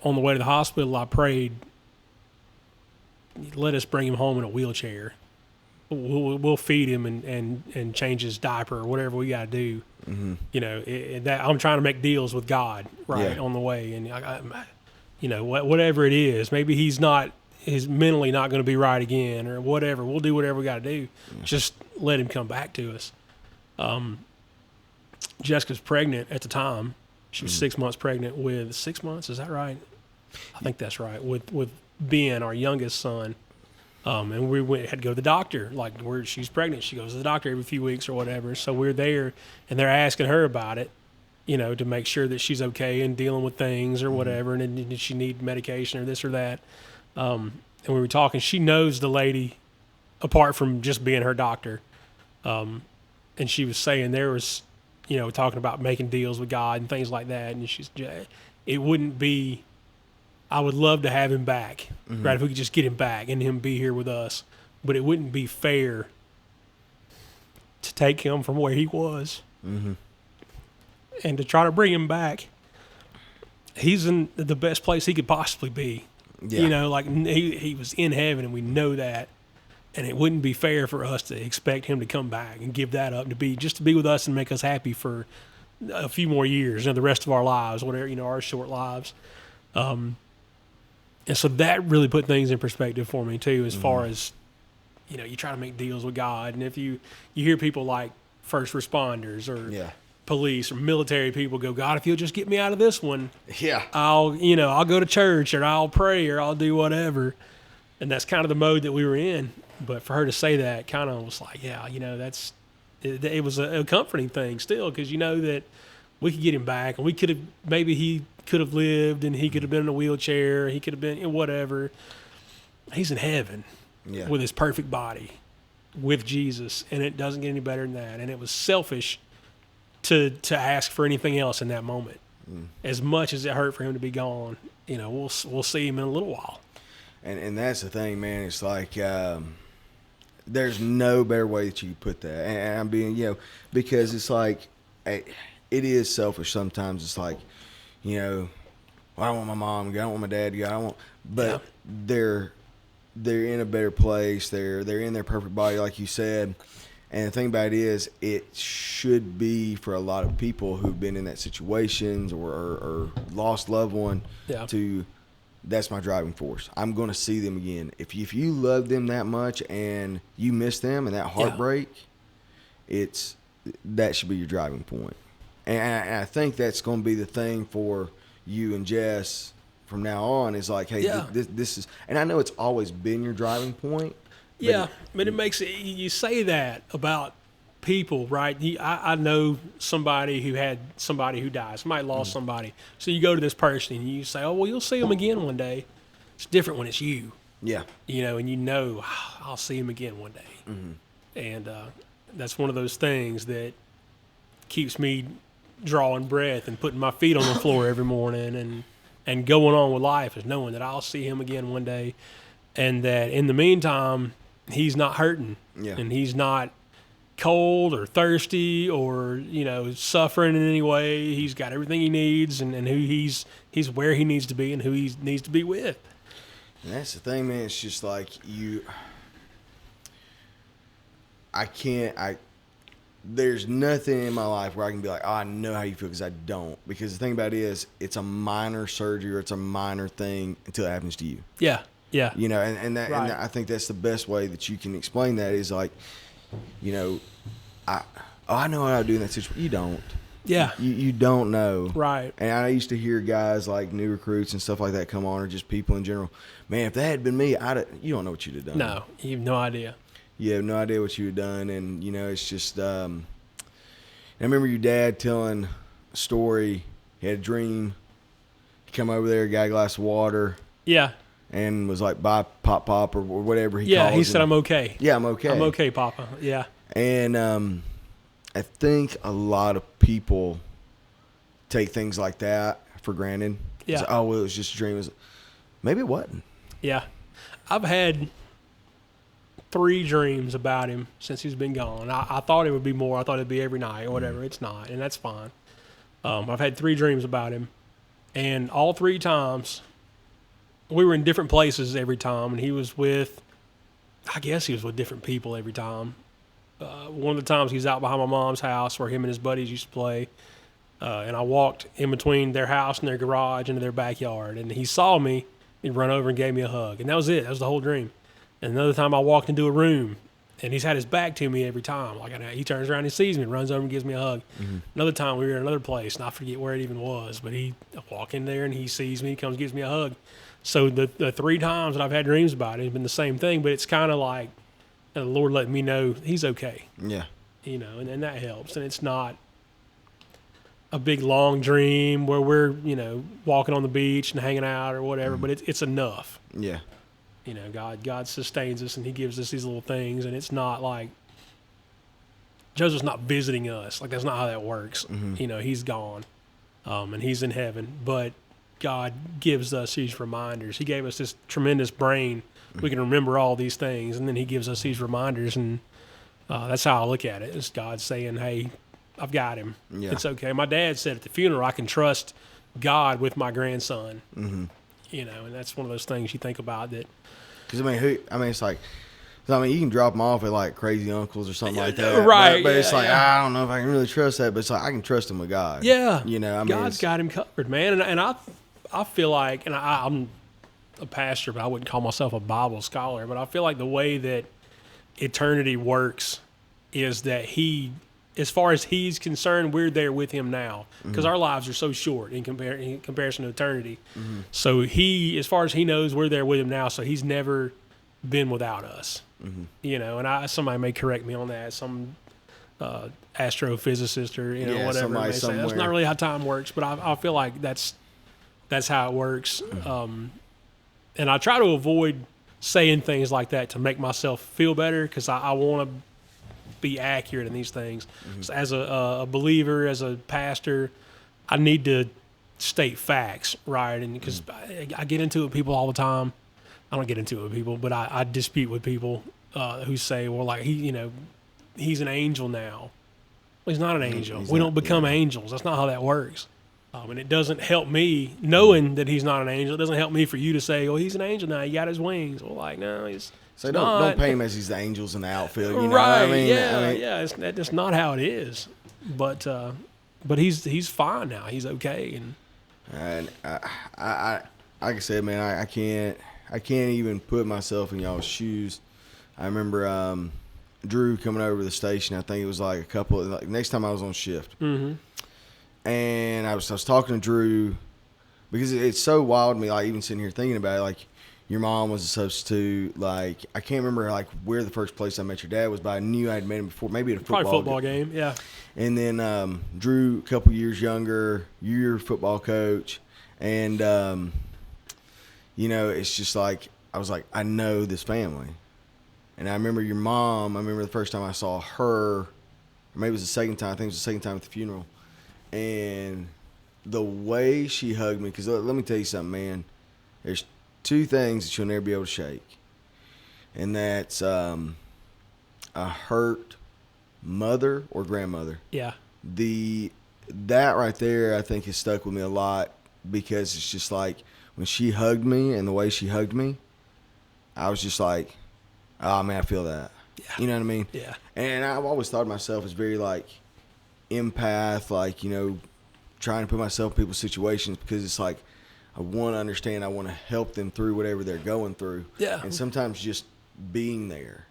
on the way to the hospital, I prayed, let us bring him home in a wheelchair. We'll feed him and change his diaper or whatever we got to do. Mm-hmm. You know, that I'm trying to make deals with God on the way, and you know, whatever it is, maybe he's mentally not going to be right again or whatever. We'll do whatever we got to do. Yeah. Just let him come back to us. Jessica's pregnant at the time. She was 6 months pregnant with 6 months. Is that right? I think that's right. With Ben, our youngest son. And we had to go to the doctor. Like, where she's pregnant, she goes to the doctor every few weeks or whatever. So we're there, and they're asking her about it, you know, to make sure that she's okay and dealing with things or whatever, and did she need medication or this or that. And we were talking. She knows the lady, apart from just being her doctor. And she was saying there was, you know, talking about making deals with God and things like that. And it wouldn't be. I would love to have him back, right? If we could just get him back and him be here with us. But it wouldn't be fair to take him from where he was and to try to bring him back. He's in the best place he could possibly be. Yeah. You know, like he was in heaven, and we know that. And it wouldn't be fair for us to expect him to come back and give that up, to be with us and make us happy for a few more years, you know, the rest of our lives, whatever, you know, our short lives. And so that really put things in perspective for me too, as far as, you know, you try to make deals with God. And if you hear people like first responders or police or military people go, God, if you'll just get me out of this one, I'll go to church or I'll pray or I'll do whatever. And that's kind of the mode that we were in. But for her to say that kind of was like, yeah, you know, it was a comforting thing still, because you know that we could get him back, and we could have, maybe he could have lived, and he could have been in a wheelchair, he could have been whatever. He's in heaven with his perfect body with Jesus, and it doesn't get any better than that. And it was selfish to ask for anything else in that moment. As much as it hurt for him to be gone, you know, we'll see him in a little while. And that's the thing, man. It's like there's no better way that you put that. And I'm being, you know, because it's like it is selfish sometimes. It's like, you know, well, I don't want my mom to go, I don't want my dad to go, but they're in a better place. They're in their perfect body, like you said. And the thing about it is, it should be for a lot of people who've been in that situations or lost loved one that's my driving force. I'm going to see them again. If you love them that much and you miss them and that heartbreak, that should be your driving point. And I think that's going to be the thing for you and Jess from now on, is like, hey, this is, and I know it's always been your driving point. Yeah, but it makes it, you say that about people, right? I know somebody who had somebody who died. Somebody lost somebody. So you go to this person and you say, oh, well, you'll see them again one day. It's different when it's you. Yeah. You know, and you know, I'll see him again one day. And that's one of those things that keeps me drawing breath and putting my feet on the floor every morning and going on with life, is knowing that I'll see him again one day, and that in the meantime, he's not hurting, and he's not cold or thirsty or, you know, suffering in any way. He's got everything he needs, and who he's where he needs to be and who he needs to be with. And that's the thing, man. It's just like there's nothing in my life where I can be like, oh, I know how you feel, because I don't. Because the thing about it is, it's a minor surgery or it's a minor thing until it happens to you. Yeah. Yeah. You know, and I think that's the best way that you can explain that, is like, you know, I know what I would do in that situation. You don't. Yeah. You don't know. Right. And I used to hear guys like new recruits and stuff like that come on, or just people in general. Man, if that had been me, you don't know what you'd have done. No, you have no idea. You have no idea what you had done. And, you know, it's just, I remember your dad telling a story. He had a dream. He come over there, got a glass of water. Yeah. And was like, bye, Pop, or whatever he called. Yeah, he said, I'm okay. Yeah, I'm okay. I'm okay, Papa. Yeah. And I think a lot of people take things like that for granted. Yeah. Like, oh, well, it was just a dream. Maybe it wasn't. Yeah. I've had 3 dreams about him since he's been gone. I thought it would be more. I thought it'd be every night or whatever. It's not, and that's fine. I've had 3 dreams about him, And all 3 times, we were in different places every time, and he was with different people every time. One of the times he's out behind my mom's house where him and his buddies used to play, and I walked in between their house and their garage into their backyard, and he saw me. He run over and gave me a hug, and that was it. That was the whole dream. And another time I walked into a room, and he's had his back to me every time. Like he turns around and sees me, runs over and gives me a hug. Mm-hmm. Another time we were in another place, and I forget where it even was, but I walk in there and he sees me, comes gives me a hug. So the 3 times that I've had dreams about it, it's been the same thing, but it's kind of like the Lord letting me know he's okay. Yeah. And that helps. And it's not a big long dream where we're, walking on the beach and hanging out or whatever, but it's enough. Yeah. God sustains us and he gives us these little things, and it's not like Joseph's not visiting us. Like, that's not how that works. Mm-hmm. He's gone, and he's in heaven, but God gives us these reminders. He gave us this tremendous brain. We can remember all these things, and then he gives us these reminders, and that's how I look at it. It's God saying, hey, I've got him. Yeah. It's okay. My dad said at the funeral, I can trust God with my grandson. Mm-hmm. And that's one of those things you think about that. Because, it's like, you can drop them off at, like, crazy uncles or something like that. Right. But it's like, I don't know if I can really trust that, but it's like, I can trust him with God. Yeah. God's got him covered, man. And I feel like, and I'm a pastor, but I wouldn't call myself a Bible scholar, but I feel like the way that eternity works is that as far as he's concerned, we're there with him now, because our lives are so short in comparison to eternity. Mm-hmm. So as far as he knows, we're there with him now. So he's never been without us, and somebody may correct me on that. Some astrophysicist or, whatever may say. That's not really how time works, but I feel like that's how it works. Mm-hmm. And I try to avoid saying things like that to make myself feel better, because I want to be accurate in these things. Mm-hmm. So as a believer, as a pastor, I need to state facts, right? And because I get into it with people all the time. I don't get into it with people, but I dispute with people who say, well, like, he's an angel now. Well, he's not an angel. We don't become angels. That's not how that works. And it doesn't help me knowing that he's not an angel. It doesn't help me for you to say, well, he's an angel now. He got his wings. Well, like, no, he's so don't pay him as he's the angels in the outfield. You know right? What I mean? Yeah. That's not how it is. But he's fine now. He's okay. And I like I said, man, I can't even put myself in y'all's shoes. I remember Drew coming over to the station. I think it was like next time I was on shift. Mm-hmm. And I was talking to Drew, because it's so wild to me, like, even sitting here thinking about it, like, your mom was a substitute. Like, I can't remember, like, where the first place I met your dad was, but I knew I had met him before, maybe at a football game, yeah. And then Drew, a couple years younger, you're a football coach. And, it's just like, I was like, I know this family. And I remember your mom, the first time I saw her, or maybe it was the second time, I think it was the second time at the funeral. And the way she hugged me, because let me tell you something, man. There's 2 things that you'll never be able to shake. And that's a hurt mother or grandmother. Yeah. That right there, I think, has stuck with me a lot, because it's just like, when she hugged me and the way she hugged me, I was just like, oh, man, I feel that. Yeah. You know what I mean? Yeah. And I've always thought of myself as very, like, empath, like, trying to put myself in people's situations, because it's like, I want to understand, I want to help them through whatever they're going through. Yeah. And sometimes just being there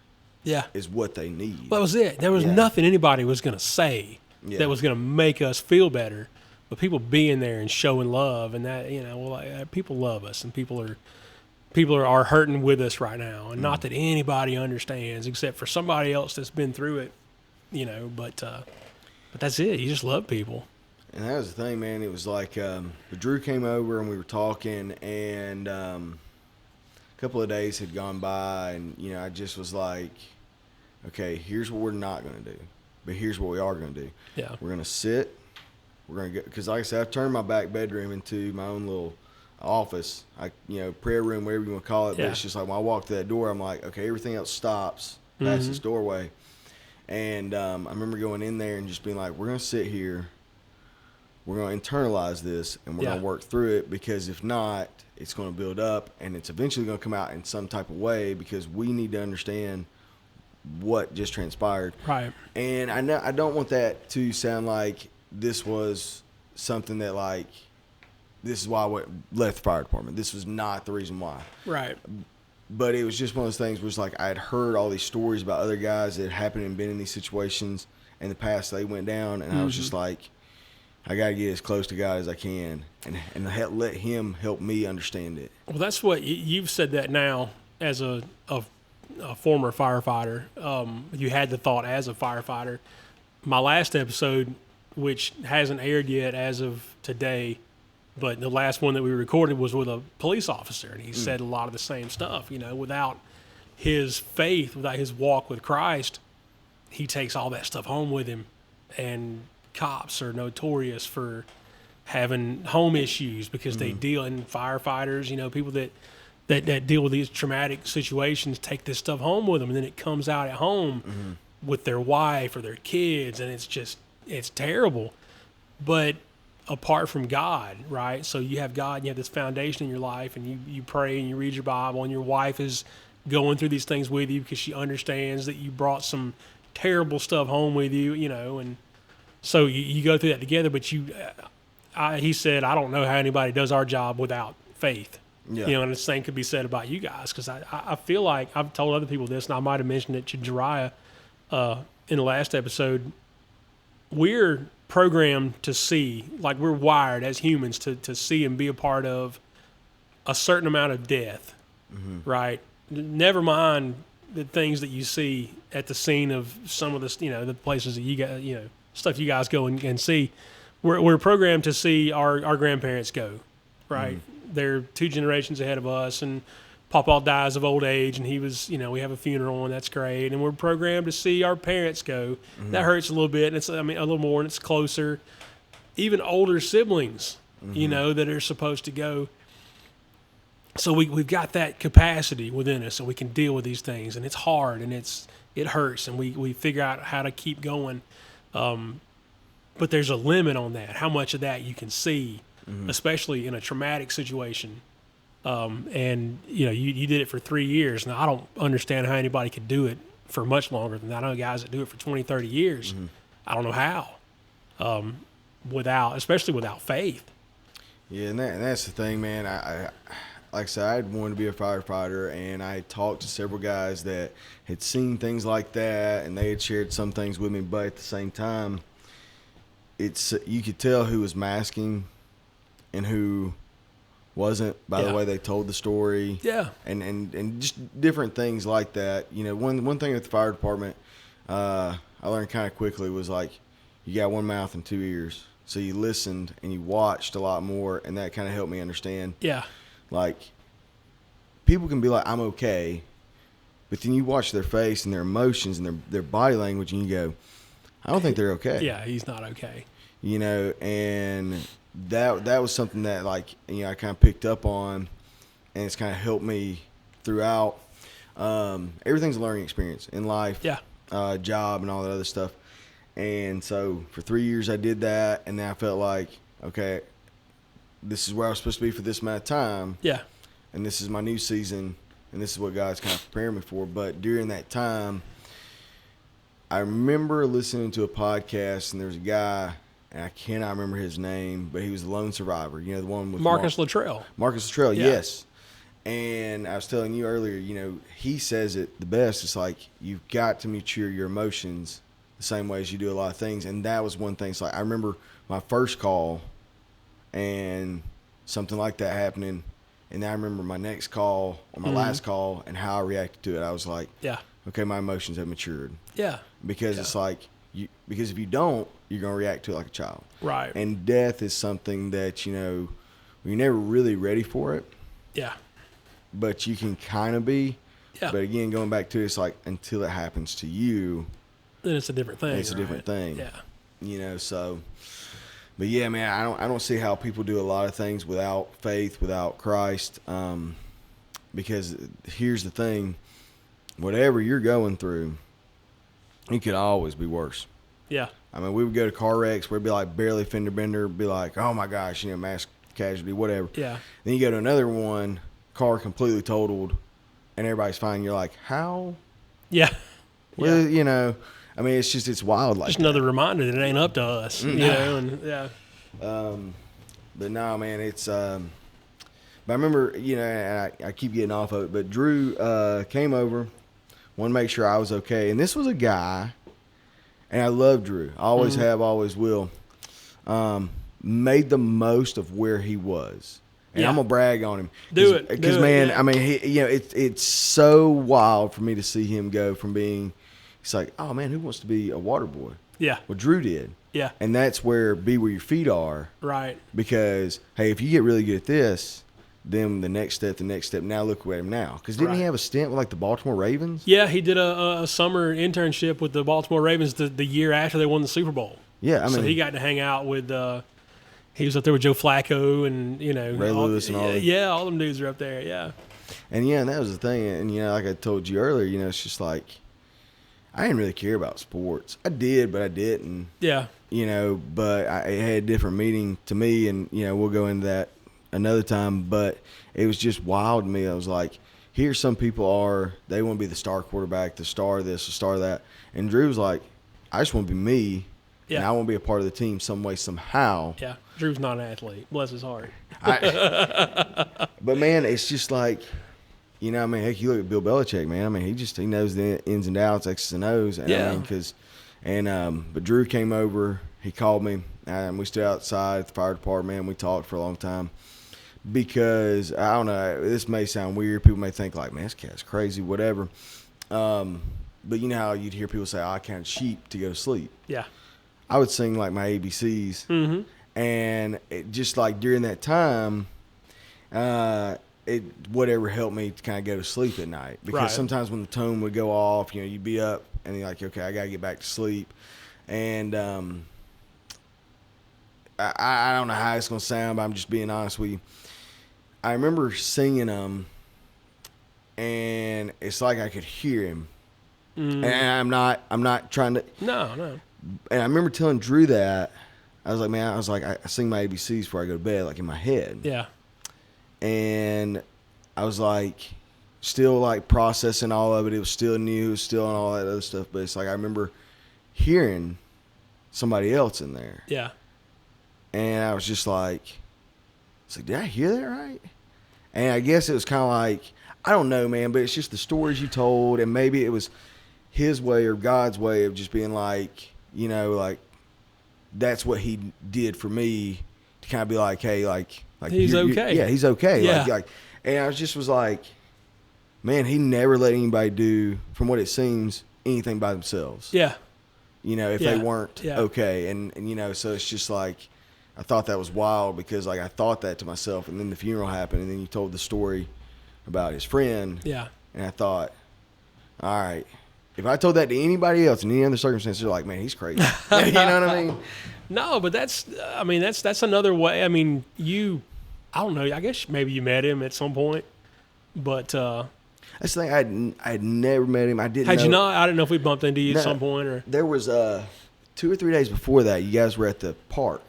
is what they need. Well, that was it. There was nothing anybody was going to say that was going to make us feel better, but people being there and showing love, and that, people love us, and people are hurting with us right now, and not that anybody understands except for somebody else that's been through it, but that's it. You just love people. And that was the thing, man. It was like Drew came over and we were talking, and a couple of days had gone by, and, I just was like, okay, here's what we're not going to do, but here's what we are going to do. Yeah. We're going to sit. We're going to go, because like I said, I've turned my back bedroom into my own little office, prayer room, whatever you want to call it. But it's just like, when I walk through that door, I'm like, okay, everything else stops past this doorway. And I remember going in there and just being like, we're going to sit here. we're going to internalize this and we're going to work through it, because if not, it's going to build up and it's eventually going to come out in some type of way, because we need to understand what just transpired. Right. And I don't want that to sound like this was something that, like, this is why I left the fire department. This was not the reason why. Right. But it was just one of those things where it's like I had heard all these stories about other guys that had happened and been in these situations in the past. They went down, and I was just like, I got to get as close to God as I can and let him help me understand it. Well, that's what you've said that now as a former firefighter. You had the thought as a firefighter. My last episode, which hasn't aired yet as of today, but the last one that we recorded was with a police officer, and he said a lot of the same stuff. You know, without his faith, without his walk with Christ, he takes all that stuff home with him, and cops are notorious for having home issues because they deal in firefighters, you know, people that deal with these traumatic situations take this stuff home with them, and then it comes out at home with their wife or their kids, and it's terrible. But apart from God, right? So you have God, and you have this foundation in your life, and you pray and you read your Bible, and your wife is going through these things with you because she understands that you brought some terrible stuff home with you, you know, and so you go through that together. But he said, I don't know how anybody does our job without faith. Yeah. You know, and the same could be said about you guys, because I feel like I've told other people this, and I might have mentioned it to Jariah in the last episode. We're programmed to see, like we're wired as humans to see and be a part of a certain amount of death, right? Never mind the things that you see at the scene of some of the, you know, the places that you guys, you know, stuff you guys go and see. We're programmed to see our grandparents go, right? They're 2 generations ahead of us, and Papa dies of old age, and he was, you know, we have a funeral, and that's great. And we're programmed to see our parents go. That hurts a little bit, and it's, I mean, a little more, and it's closer. Even older siblings, you know, that are supposed to go. So we've got that capacity within us, so we can deal with these things, and it's hard, and it hurts, and we figure out how to keep going. But there's a limit on that, how much of that you can see, especially in a traumatic situation. And, you know, you did it for 3 years. Now, I don't understand how anybody could do it for much longer than that. I know guys that do it for 20, 30 years. I don't know how, especially without faith. Yeah, and that's the thing, man. I like I said, I had wanted to be a firefighter, and I talked to several guys that had seen things like that, and they had shared some things with me. But at the same time, you could tell who was masking and who wasn't by the way they told the story. Yeah. And just different things like that. You know, one thing with the fire department, I learned kind of quickly was, like, you got one mouth and 2 ears. So you listened and you watched a lot more, and that kind of helped me understand. Yeah. Like, people can be like, I'm okay, but then you watch their face and their emotions and their body language, and you go, I don't think they're okay. Yeah, he's not okay. You know, and that was something that, like, you know, I kind of picked up on, and it's kind of helped me throughout. Everything's a learning experience in life, job and all that other stuff. And so for 3 years I did that, and then I felt like, okay, this is where I was supposed to be for this amount of time. Yeah. And this is my new season, and this is what God's kind of preparing me for. But during that time, I remember listening to a podcast, and there was a guy, and I cannot remember his name, but he was the lone survivor. You know, the one with Marcus Luttrell. Marcus Luttrell, yes. And I was telling you earlier, you know, he says it the best. It's like, you've got to mature your emotions the same way as you do a lot of things. And that was one thing. It's like, I remember my first call and something like that happening, and then I remember my next call or my last call and how I reacted to it. I was like, okay, my emotions have matured. Yeah. Because it's like, because if you don't, you're going to react to it like a child. Right. And death is something that, you know, you're never really ready for it. Yeah. But you can kind of be. Yeah. But again, going back to it, it's like, until it happens to you, then it's a different thing. It's a different thing. Yeah. You know, so, but yeah, man, I don't see how people do a lot of things without faith, without Christ. Because here's the thing, whatever you're going through, it could always be worse. Yeah. I mean, we would go to car wrecks where it'd be like barely fender bender, be like, oh my gosh, mass casualty, whatever. Yeah. Then you go to another one, car completely totaled, and everybody's fine. You're like, how? Yeah. Well, I mean, it's wild like just another reminder that it ain't up to us, and yeah. But no, man, it's. But I remember, and I keep getting off of it, but Drew came over, wanted to make sure I was okay, and this was a guy, and I love Drew. I always have, always will. Made the most of where he was. And I'm gonna brag on him. Because man, I mean, it's so wild for me to see him go from being. He's like, oh man, who wants to be a water boy? Yeah. Well, Drew did. Yeah. And that's where be where your feet are. Right. Because hey, if you get really good at this, then the next step. Now look at him now. Because didn't he have a stint with like the Baltimore Ravens? Yeah, he did a summer internship with the Baltimore Ravens the year after they won the Super Bowl. Yeah, I mean, so he got to hang out with. He was up there with Joe Flacco and Ray Lewis and all them. Yeah, all them dudes are up there. Yeah. And and that was the thing. And like I told you earlier, it's just like I didn't really care about sports. I did, but I didn't. Yeah. But it had a different meaning to me, and we'll go into that another time. But it was just wild to me. I was like, here some people they want to be the star quarterback, the star this, the star that, and Drew was like, I just want to be me. Yeah. And I want to be a part of the team some way, somehow. Yeah. Drew's not an athlete. Bless his heart. But, man, it's just like, I mean, heck, you look at Bill Belichick, man. I mean, he knows the ins and outs, X's and O's. And yeah. I mean, but Drew came over. He called me. And we stood outside at the fire department. And we talked for a long time. Because, I don't know, this may sound weird. People may think like, man, this cat's crazy, whatever. But you know how you'd hear people say, I count sheep to go to sleep. Yeah. I would sing like my ABCs, and it just like during that time, whatever helped me to kind of go to sleep at night. Because sometimes when the tone would go off, you'd be up and you're like, okay, I gotta get back to sleep, and I don't know how it's gonna sound, but I'm just being honest with you. I remember singing them, and it's like I could hear him, and I'm not trying to. No. And I remember telling Drew that. I was like, I sing my ABCs before I go to bed, like in my head. Yeah. And I was like, still like processing all of it. It was still new, still and all that other stuff. But it's like I remember hearing somebody else in there. Yeah. And I was just like, did I hear that right? And I guess it was kind of like, I don't know, man, but it's just the stories you told. And maybe it was his way or God's way of just being like, like that's what he did for me to kind of be like, hey, like he's okay. Yeah, he's okay. Yeah. And I was like, man, he never let anybody do, from what it seems, anything by themselves. Yeah. If they weren't okay. And so it's just like, I thought that was wild because like I thought that to myself, and then the funeral happened, and then you told the story about his friend. Yeah. And I thought, all right. If I told that to anybody else in any other circumstances, they're like, man, he's crazy. You know what I mean? No, but that's another way. I mean, I don't know. I guess maybe you met him at some point, but that's the thing. I had never met him. I didn't. Had you not? I didn't know if we bumped into you at some point or. There was 2 or 3 days before that. You guys were at the park.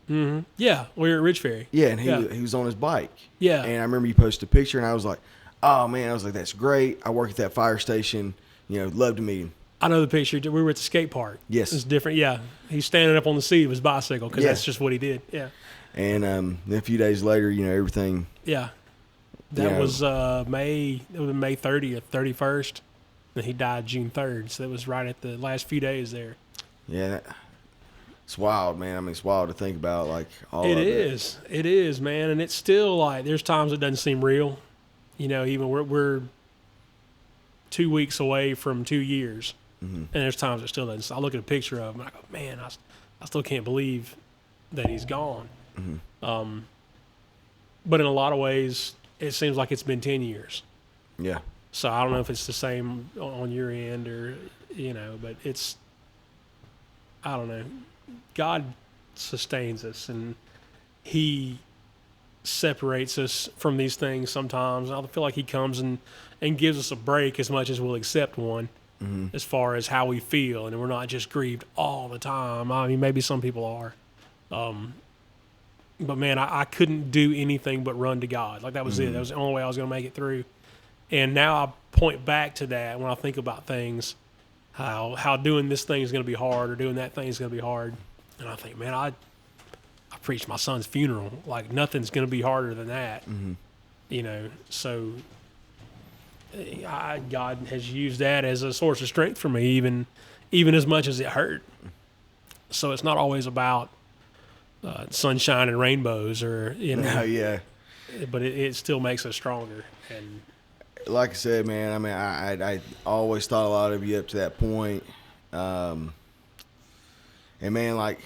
Mm-hmm. Yeah, we were at Ridge Ferry. Yeah, and he was on his bike. Yeah, and I remember you posted a picture, and I was like, oh man, I was like, that's great. I work at that fire station. Love to meet him. I know the picture. We were at the skate park. Yes. It's different. Yeah. He's standing up on the seat of his bicycle because that's just what he did. Yeah. And then a few days later, everything. Yeah. That was May 30th, 31st. And he died June 3rd. So that was right at the last few days there. Yeah. It's wild, man. I mean, it's wild to think about, like, all of it. It is. It is, man. And it's still like, there's times it doesn't seem real. Even we're 2 weeks away from 2 years, and there's times it still doesn't. I look at a picture of him, and I go, man, I still can't believe that he's gone. But in a lot of ways, it seems like it's been 10 years. Yeah. So I don't know if it's the same on your end or, but it's, I don't know. God sustains us, and he separates us from these things sometimes. I feel like he comes and gives us a break as much as we'll accept one. as far as how we feel, and we're not just grieved all the time. I mean, maybe some people are. But man, I couldn't do anything but run to God. Like that was it. That was the only way I was going to make it through. And now I point back to that when I think about things, how doing this thing is going to be hard or doing that thing is going to be hard. And I think, man, I preached my son's funeral. Like nothing's going to be harder than that. You know, so God has used that as a source of strength for me, even as much as it hurt. So it's not always about sunshine and rainbows, or but it still makes us stronger. And like I said, man, I mean, I always thought a lot of you up to that point. And man, like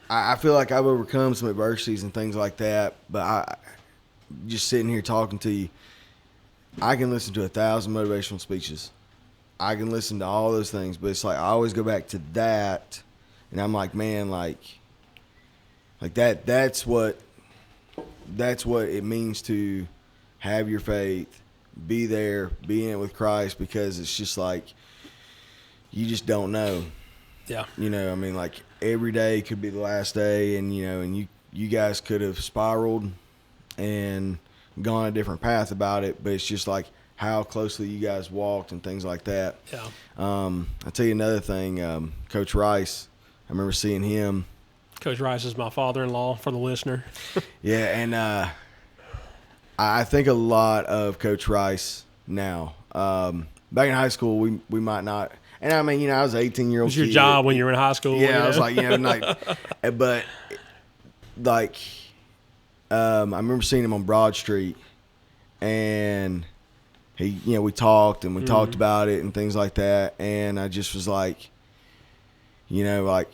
I feel like I've overcome some adversities and things like that, but I just sitting here talking to you, I can listen to 1,000 motivational speeches. I can listen to all those things, but it's like I always go back to that. And I'm like, man, like that's what it means to have your faith, be there, be in it with Christ, because it's just like you just don't know. Yeah. You know, I mean, like every day could be the last day, and you know, and you guys could have spiraled and gone a different path about it, but it's just like how closely you guys walked and things like that. Yeah. I'll tell you another thing, Coach Rice, I remember seeing him. Coach Rice is my father-in-law, for the listener. Yeah, and I think a lot of Coach Rice now. Back in high school, we might not. And I mean, you know, I was an 18-year-old kid. It was your job when you were in high school. Yeah, I was like, you know, like, but like, I remember seeing him on Broad Street, and he, you know, we talked about it and things like that, and I just was like, you know, like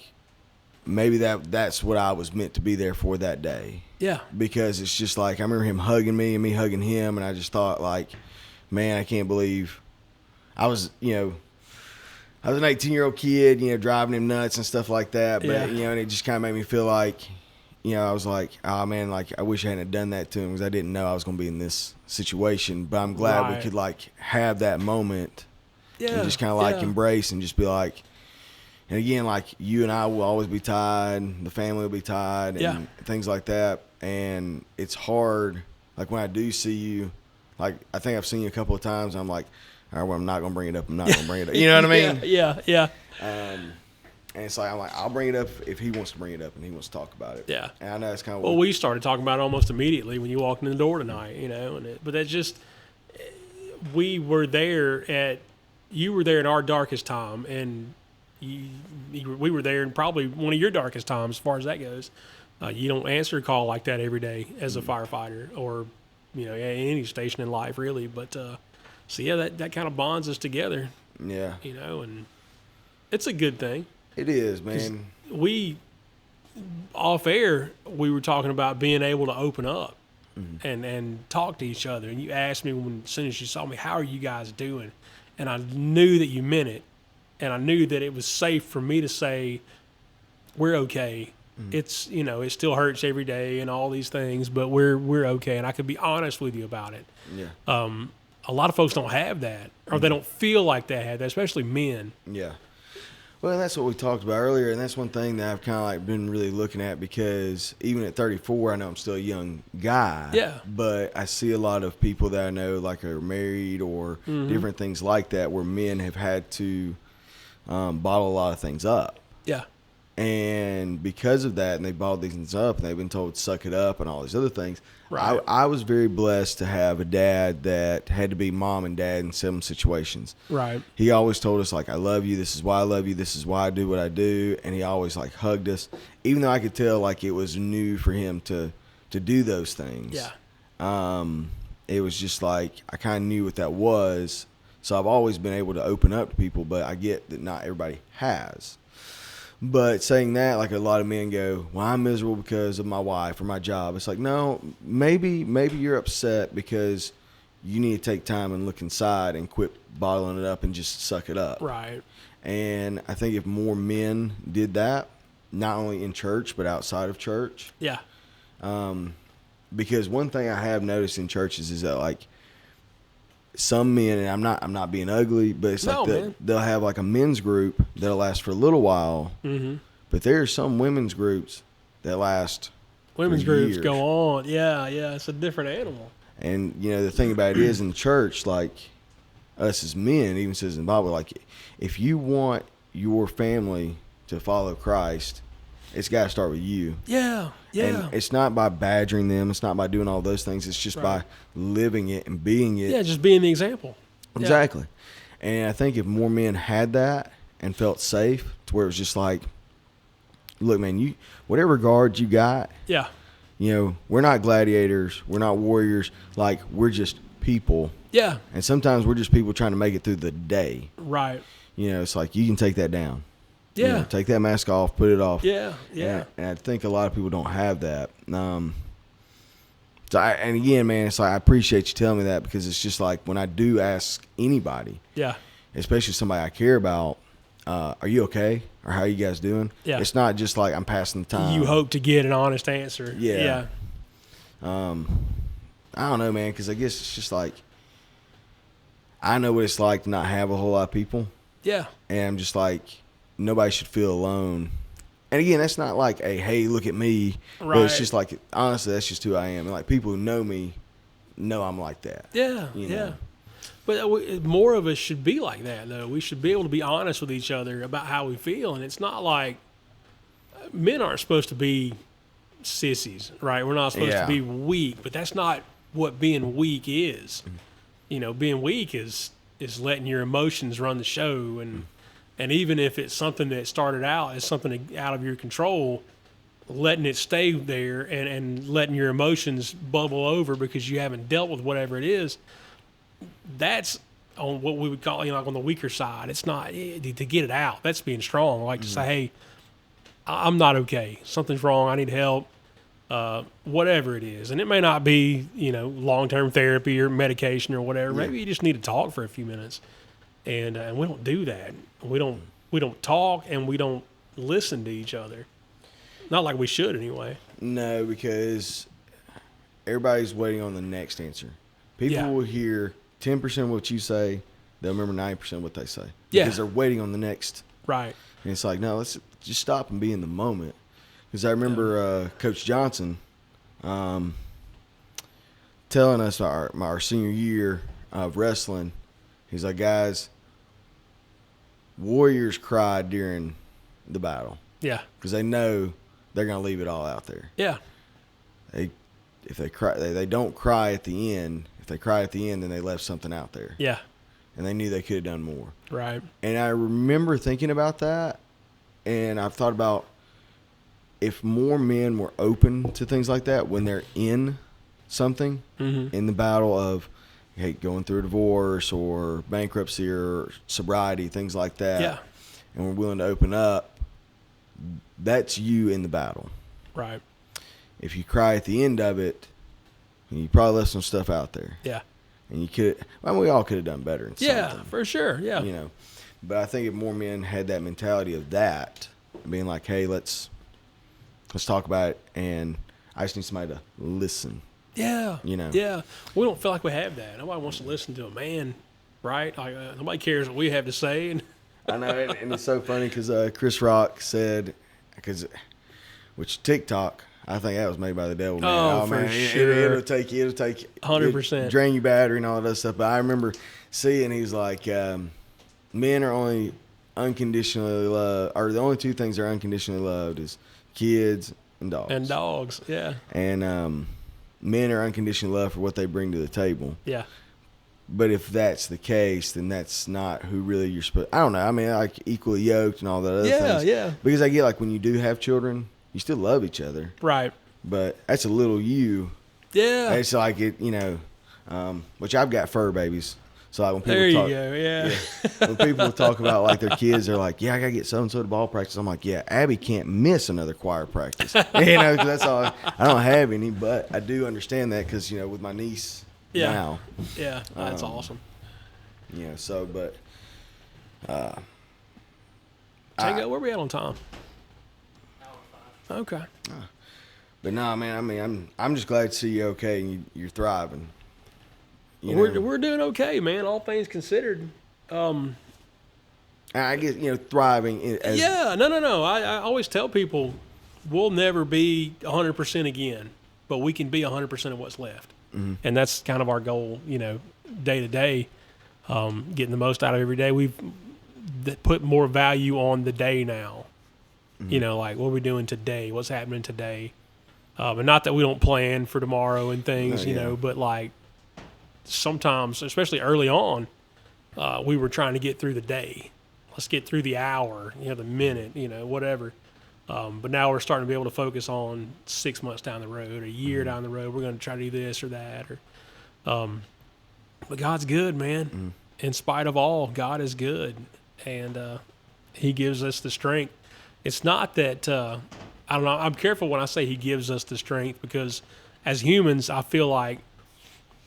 maybe that's what I was meant to be there for that day. Yeah. Because it's just like I remember him hugging me and me hugging him, and I just thought like, man, I can't believe I was an 18-year-old kid, you know, driving him nuts and stuff like that. But, you know, and it just kind of made me feel like, you know, I was like, oh, man, like I wish I hadn't done that to him, because I didn't know I was going to be in this situation. But I'm glad we could like have that moment and just kind of like embrace and just be like, and again, like you and I will always be tied, the family will be tied, and things like that. And it's hard, like when I do see you, like I think I've seen you a couple of times, and I'm like, all right, well, I'm not going to bring it up. I'm not going to bring it up. You know what I mean? Yeah. And it's like, I'm like, I'll bring it up if he wants to bring it up and he wants to talk about it. Yeah. And I know it's kind of well, we started talking about it almost immediately when you walked in the door tonight, you know. But that's just, you were there in our darkest time, and we were there in probably one of your darkest times as far as that goes. You don't answer a call like that every day as a firefighter, or, you know, any station in life really. But so yeah, that kind of bonds us together. Yeah. You know, and it's a good thing. It is, man. We, off air, we were talking about being able to open up and talk to each other. And you asked me as soon as you saw me, how are you guys doing? And I knew that you meant it. And I knew that it was safe for me to say, we're okay. It's, you know, it still hurts every day and all these things, but we're okay. And I could be honest with you about it. Yeah. A lot of folks don't have that, or they don't feel like they have that, especially men. Yeah. Well, that's what we talked about earlier, and that's one thing that I've kind of like been really looking at, because even at 34, I know I'm still a young guy. Yeah. But I see a lot of people that I know like are married or different things like that, where men have had to bottle a lot of things up. Yeah. And because of that, and they bottled these things up, and they've been told to suck it up and all these other things. Right. I was very blessed to have a dad that had to be mom and dad in some situations. Right. He always told us, like, I love you. This is why I love you. This is why I do what I do. And he always, like, hugged us, even though I could tell, like, it was new for him to do those things. Yeah. It was just like I kind of knew what that was. So I've always been able to open up to people, but I get that not everybody has. But saying that, like a lot of men go, well, I'm miserable because of my wife or my job. It's like, no, maybe you're upset because you need to take time and look inside and quit bottling it up and just suck it up. Right. And I think if more men did that, not only in church but outside of church. Yeah. Because one thing I have noticed in churches is that, like, some men, and I'm not being ugly, but it's like they'll have like a men's group that'll last for a little while, but there are some women's groups that last. Women's groups go on, yeah, it's a different animal. And the thing about it is, in church, like us as men, even says in the Bible, like if you want your family to follow Christ, it's got to start with you. Yeah. And it's not by badgering them. It's not by doing all those things. It's just by living it and being it. Yeah, just being the example. Exactly. Yeah. And I think if more men had that and felt safe, to where it was just like, look, man, you whatever guard you got. Yeah. We're not gladiators. We're not warriors. Like, we're just people. Yeah. And sometimes we're just people trying to make it through the day. Right. It's like, you can take that down. Yeah. Take that mask off, put it off. Yeah. And I think a lot of people don't have that. And again, man, it's like, I appreciate you telling me that, because it's just like, when I do ask anybody, especially somebody I care about, are you okay? Or how are you guys doing? Yeah. It's not just like I'm passing the time. You hope to get an honest answer. Yeah. I don't know, man, because I guess it's just like, I know what it's like to not have a whole lot of people. Yeah. And I'm just like, nobody should feel alone. And again, that's not like a, hey, look at me. Right. But it's just like, honestly, that's just who I am. And like, people who know me know I'm like that. Yeah. Yeah. But more of us should be like that, though. We should be able to be honest with each other about how we feel. And it's not like men aren't supposed to be sissies, right? We're not supposed to be weak, but that's not what being weak is. Being weak is letting your emotions run the show. And even if it's something that started out as something out of your control, letting it stay there and letting your emotions bubble over because you haven't dealt with whatever it is, that's on what we would call, like on the weaker side. It's not to get it out. That's being strong. Like to say, hey, I'm not okay. Something's wrong. I need help. Whatever it is. And it may not be, long-term therapy or medication or whatever. Yeah. Maybe you just need to talk for a few minutes. And we don't do that. We don't talk, and we don't listen to each other. Not like we should anyway. No, because everybody's waiting on the next answer. People will hear 10% of what you say, they'll remember 90% of what they say. Because they're waiting on the next. Right. And it's like, no, let's just stop and be in the moment. Because I remember Coach Johnson telling us our senior year of wrestling, he's like, guys, warriors cry during the battle. Yeah. Because they know they're going to leave it all out there. Yeah. If they cry, they don't cry at the end. If they cry at the end, then they left something out there. Yeah. And they knew they could have done more. Right. And I remember thinking about that, and I've thought about if more men were open to things like that when they're in something, in the battle of, hey, going through a divorce or bankruptcy or sobriety, things like that, and we're willing to open up, that's you in the battle. Right. If you cry at the end of it, you probably left some stuff out there. Yeah. And you could, we all could have done better in something. Yeah, for sure. Yeah. But I think if more men had that mentality of that, being like, hey, let's talk about it, and I just need somebody to listen. Yeah. Yeah. We don't feel like we have that. Nobody wants to listen to a man, right? Like, nobody cares what we have to say. And I know, and it's so funny because Chris Rock said, which TikTok, I think that was made by the devil, man. Oh, for sure. It'll take you 100%. Drain your battery and all that stuff. But I remember seeing, he's like, men are only unconditionally loved, or the only two things they're unconditionally loved is kids and dogs. And dogs, yeah. And men are unconditionally loved for what they bring to the table. Yeah. But if that's the case, then that's not who really you're supposed. I don't know. I mean, like equally yoked and all that other things. Yeah. Because I get, like, when you do have children, you still love each other. Right. But that's a little you. Yeah. It's like it, which I've got fur babies. So like when people there talk, you go, yeah. When people talk about like their kids, they're like, yeah, I got to get so-and-so to ball practice. I'm like, yeah, Abby can't miss another choir practice. 'Cause that's all. I don't have any, but I do understand that because, with my niece now. Yeah, that's awesome. So, but. Tango, where we at on time? Okay. But no, man, I mean, I'm just glad to see you okay and you're thriving. We're doing okay, man. All things considered. I guess, thriving. No. I always tell people we'll never be 100% again, but we can be 100% of what's left. Mm-hmm. And that's kind of our goal, day to day, getting the most out of every day. We've put more value on the day now. Mm-hmm. Like what are we doing today? What's happening today? And not that we don't plan for tomorrow and things, but like sometimes, especially early on, we were trying to get through the day. Let's get through the hour, the minute, whatever. But now we're starting to be able to focus on 6 months down the road, a year down the road. We're going to try to do this or that. But God's good, man. Mm-hmm. In spite of all, God is good. And he gives us the strength. It's not that, I don't know, I'm careful when I say he gives us the strength because as humans, I feel like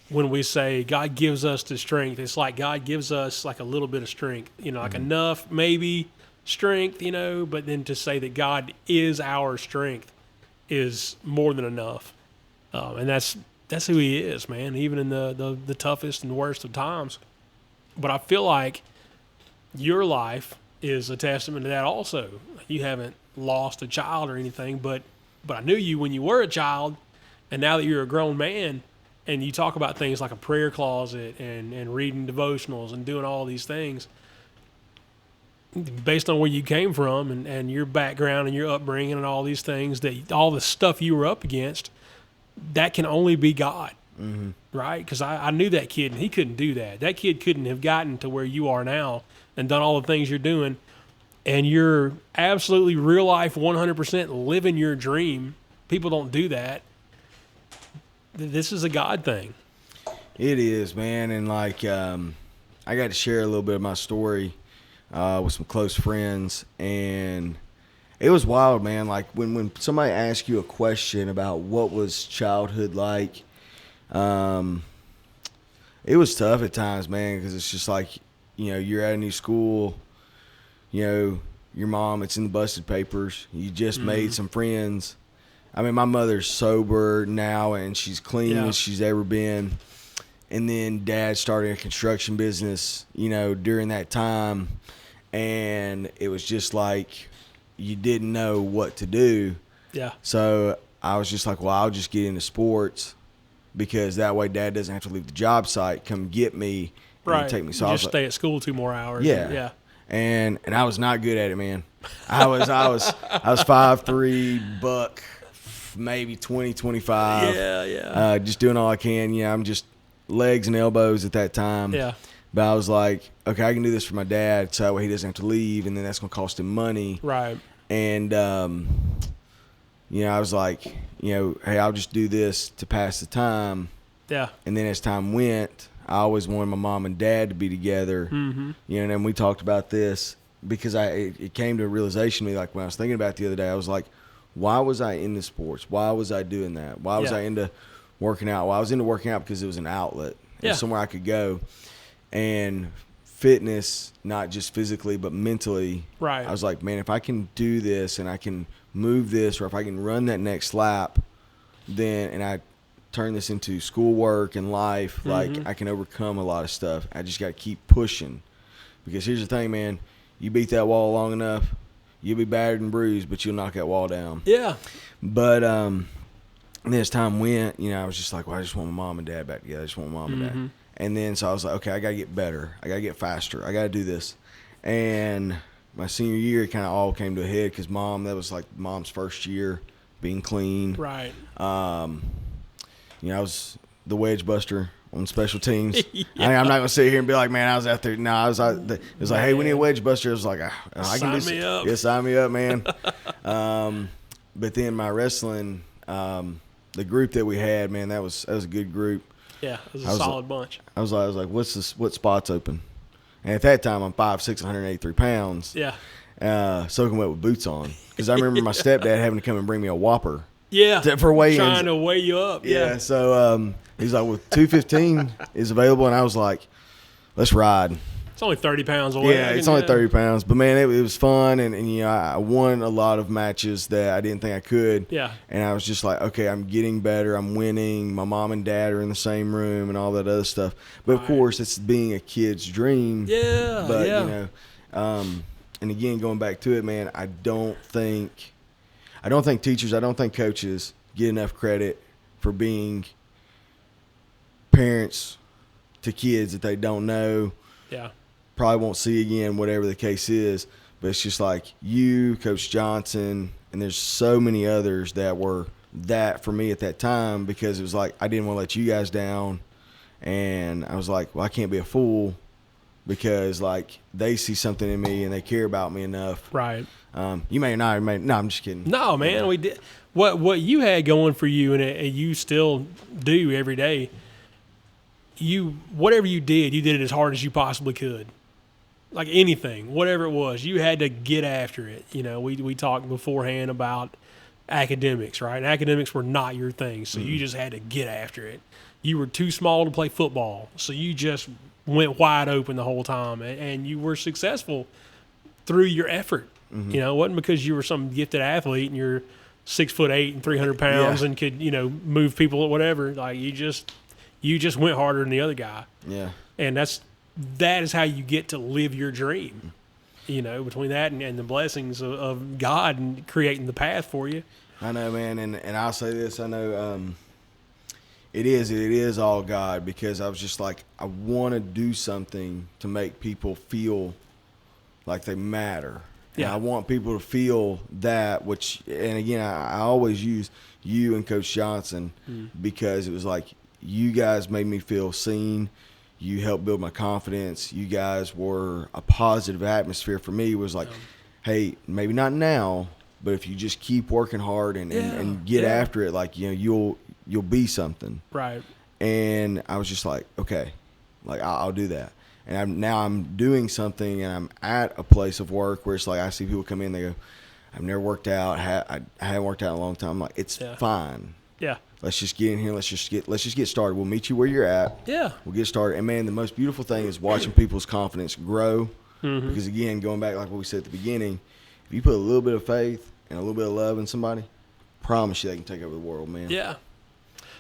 when we say God gives us the strength, it's like God gives us like a little bit of strength, like enough maybe strength, but then to say that God is our strength is more than enough. And that's who he is, man, even in the toughest and worst of times. But I feel like your life is a testament to that also. You haven't lost a child or anything, but I knew you when you were a child, and now that you're a grown man, and you talk about things like a prayer closet and reading devotionals and doing all these things, based on where you came from and your background and your upbringing and all these things, that all the stuff you were up against, that can only be God, right? Because I knew that kid, and he couldn't do that. That kid couldn't have gotten to where you are now and done all the things you're doing, and you're absolutely real life 100% living your dream. People don't do that. This is a God thing. It is, man. And like, I got to share a little bit of my story with some close friends, and it was wild, man. Like when somebody asks you a question about what was childhood like, it was tough at times, man, because it's just like, you're at a new school, your mom, it's in the busted papers. You just made some friends. I mean, my mother's sober now, and she's clean as she's ever been. And then Dad started a construction business, during that time. And it was just like you didn't know what to do. Yeah. So I was just like, well, I'll just get into sports because that way Dad doesn't have to leave the job site, come get me, and take me. So just stay at school 2 more hours. Yeah. Yeah. And I was not good at it, man. I was 5'3", buck, maybe 20, 25. Yeah. Just doing all I can. I'm just legs and elbows at that time. Yeah. But I was like, okay, I can do this for my dad so that way he doesn't have to leave, and then that's going to cost him money. Right. And, I was like, hey, I'll just do this to pass the time. Yeah. And then as time went, I always wanted my mom and dad to be together. Mm-hmm. And then we talked about this because it came to a realization to me, like when I was thinking about it the other day, I was like, why was I into sports? Why was I doing that? Why was I into working out? Well, I was into working out because it was an outlet. It was somewhere I could go. And fitness, not just physically, but mentally. Right. I was like, man, if I can do this and I can move this, or if I can run that next lap, and I turn this into schoolwork and life, like I can overcome a lot of stuff. I just got to keep pushing. Because here's the thing, man. You beat that wall long enough, you'll be battered and bruised, but you'll knock that wall down. Yeah. But and then as time went, I was just like, well, I just want my mom and dad back together. I just want my mom and dad. And then so I was like, okay, I got to get better. I got to get faster. I got to do this. And my senior year, it kind of all came to a head because that was like Mom's first year being clean. Right. I was the wedge buster on special teams. I'm not going to sit here and be like, man, I was out there. No, I was out. It was like, hey, we need a wedge buster. I was like, I can do sign me up. Yeah, sign me up, man. But then my wrestling, the group that we had, man, that was a good group. Yeah, it was a solid bunch. I was like, what spot's open? And at that time, I'm 5'6", 183 pounds. Yeah. Soaking wet with boots on. Because I remember my stepdad having to come and bring me a Whopper. Yeah. For weigh-ins. Trying to weigh you up. Yeah. So he's like, well, 215 is available. And I was like, let's ride. It's only 30 pounds away. Yeah, it's only 30 pounds. But, man, it was fun. And, you know, I won a lot of matches that I didn't think I could. Yeah. And I was just like, okay, I'm getting better. I'm winning. My mom and dad are in the same room and all that other stuff. But, of course, it's being a kid's dream. Yeah, But, yeah. you know, and, again, going back to it, man, I don't think teachers, I don't think coaches get enough credit for being parents to kids that they don't know. Yeah. Probably won't see again, whatever the case is. But it's just like you, Coach Johnson, and there's so many others that were that for me at that time, because it was like I didn't want to let you guys down. And I was like, well, I can't be a fool, because, like, they see something in me and they care about me enough. Right. You may not. No, I'm just kidding. No, man, we did. What you had going for you, and you still do every day, whatever you did it as hard as you possibly could. Like anything, whatever it was, you had to get after it. You know, we talked beforehand about academics, right? And academics were not your thing, so you just had to get after it. You were too small to play football, so you just went wide open the whole time, and you were successful through your effort. You know, it wasn't because you were some gifted athlete and you're 6'8" and 300 pounds and could, you know, move people or whatever. Like you just went harder than the other guy. Yeah. And that is how you get to live your dream. You know, between that and the blessings of God and creating the path for you. I know, man, and I'll say this. I know it is all God, because I was just like, I want to do something to make people feel like they matter. Yeah. And I want people to feel that, and again, I always use you and Coach Johnson because it was like, you guys made me feel seen. You helped build my confidence. You guys were a positive atmosphere for me. It was like, hey, maybe not now, but if you just keep working hard and get after it, like, you know, you'll be something. Right. And I was just like, okay, like I'll do that. And now I'm doing something, and I'm at a place of work where it's like I see people come in, they go, I've never worked out. I haven't worked out in a long time. I'm like, it's fine. Yeah. Let's just get in here. Let's just get started. We'll meet you where you're at. Yeah. We'll get started. And, man, the most beautiful thing is watching people's confidence grow. Mm-hmm. Because, again, going back like what we said at the beginning, if you put a little bit of faith and a little bit of love in somebody, promise you they can take over the world, man. Yeah.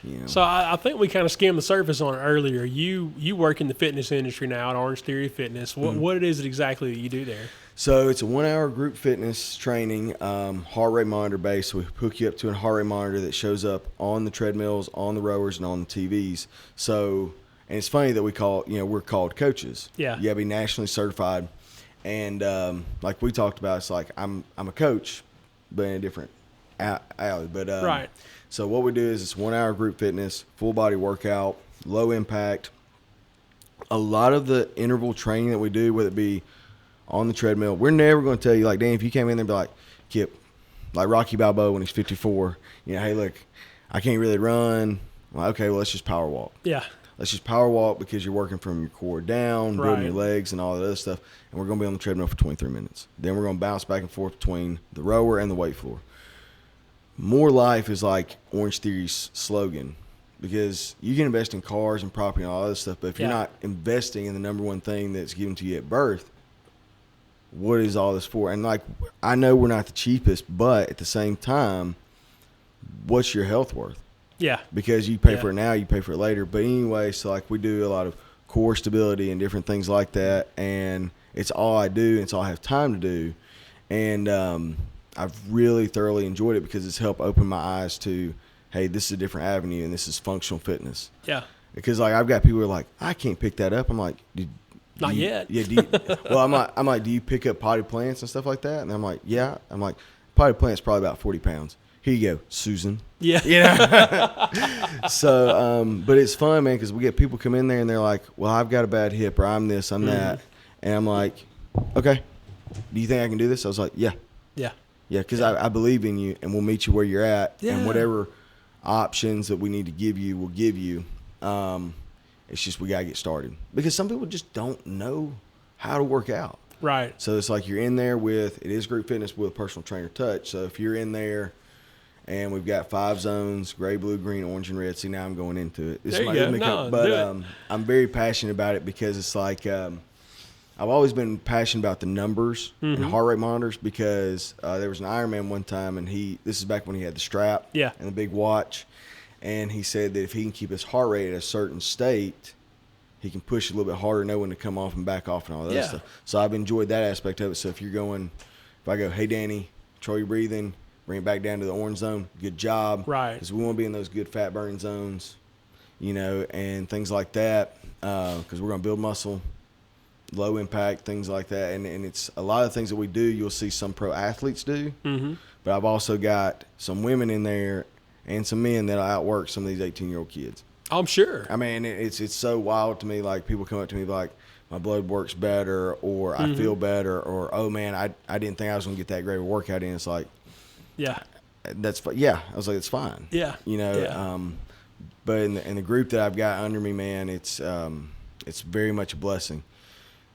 You know. So I think we kind of skimmed the surface on it earlier. You work in the fitness industry now at Orange Theory Fitness. What is it exactly that you do there? So it's a 1-hour group fitness training, heart rate monitor based. So we hook you up to a heart rate monitor that shows up on the treadmills, on the rowers, and on the TVs. So, and it's funny that we're called coaches. Yeah. You got to be nationally certified. And like we talked about, it's like I'm a coach, but in a different alley. But right. So what we do is it's 1-hour group fitness, full body workout, low impact. A lot of the interval training that we do, whether it be on the treadmill, we're never going to tell you, like, Dan, if you came in there and be like, Kipp, like Rocky Balboa when he's 54, you know, hey, look, I can't really run. Well, okay, well, let's just power walk. Yeah. Let's just power walk, because you're working from your core down, building your legs and all that other stuff. And we're going to be on the treadmill for 23 minutes. Then we're going to bounce back and forth between the rower and the weight floor. More life is like Orange Theory's slogan, because you can invest in cars and property and all that stuff, but if you're not investing in the number one thing that's given to you at birth, what is all this for? And, like, I know we're not the cheapest, but at the same time, what's your health worth? Yeah. Because you pay for it now, you pay for it later. But anyway, so, like, we do a lot of core stability and different things like that, and it's all I do, and it's all I have time to do. And I've really thoroughly enjoyed it, because it's helped open my eyes to, hey, this is a different avenue, and this is functional fitness. Yeah. Because, like, I've got people who are like, I can't pick that up. I'm like, not yet. Yeah. Well, I'm like, do you pick up potted plants and stuff like that? And I'm like, yeah. I'm like, potted plant's probably about 40 pounds. Here you go, Susan. Yeah. Yeah. So, but it's fun, man, because we get people come in there and they're like, well, I've got a bad hip, or I'm this, I'm that. And I'm like, okay, do you think I can do this? I was like, yeah. Yeah. Yeah, because I believe in you, and we'll meet you where you're at. Yeah. And whatever options that we need to give you, we'll give you. It's just we got to get started, because some people just don't know how to work out. Right. So it's like you're in there it is group fitness with personal trainer touch. So if you're in there and we've got 5 zones, gray, blue, green, orange, and red. See, now I'm going into it. There you go. I'm very passionate about it, because it's like I've always been passionate about the numbers and heart rate monitors because there was an Ironman one time, and this is back when he had the strap and the big watch, and he said that if he can keep his heart rate at a certain state, he can push a little bit harder, know when to come off and back off and all that stuff. So I've enjoyed that aspect of it. So if I go, hey, Danny, control your breathing, bring it back down to the orange zone, good job. Right. Because we want to be in those good fat burning zones, and things like that, because we're going to build muscle, low impact, things like that. And it's a lot of things that we do, you'll see some pro athletes do. Mm-hmm. But I've also got some women in there and some men that'll outwork some of these 18-year-old kids. I'm sure. I mean, it's so wild to me. Like, people come up to me like, my blood works better, or I feel better, or, oh, man, I didn't think I was going to get that great of a workout in. It's like, that's fine. Yeah. I was like, it's fine. Yeah. But in the group that I've got under me, man, it's very much a blessing,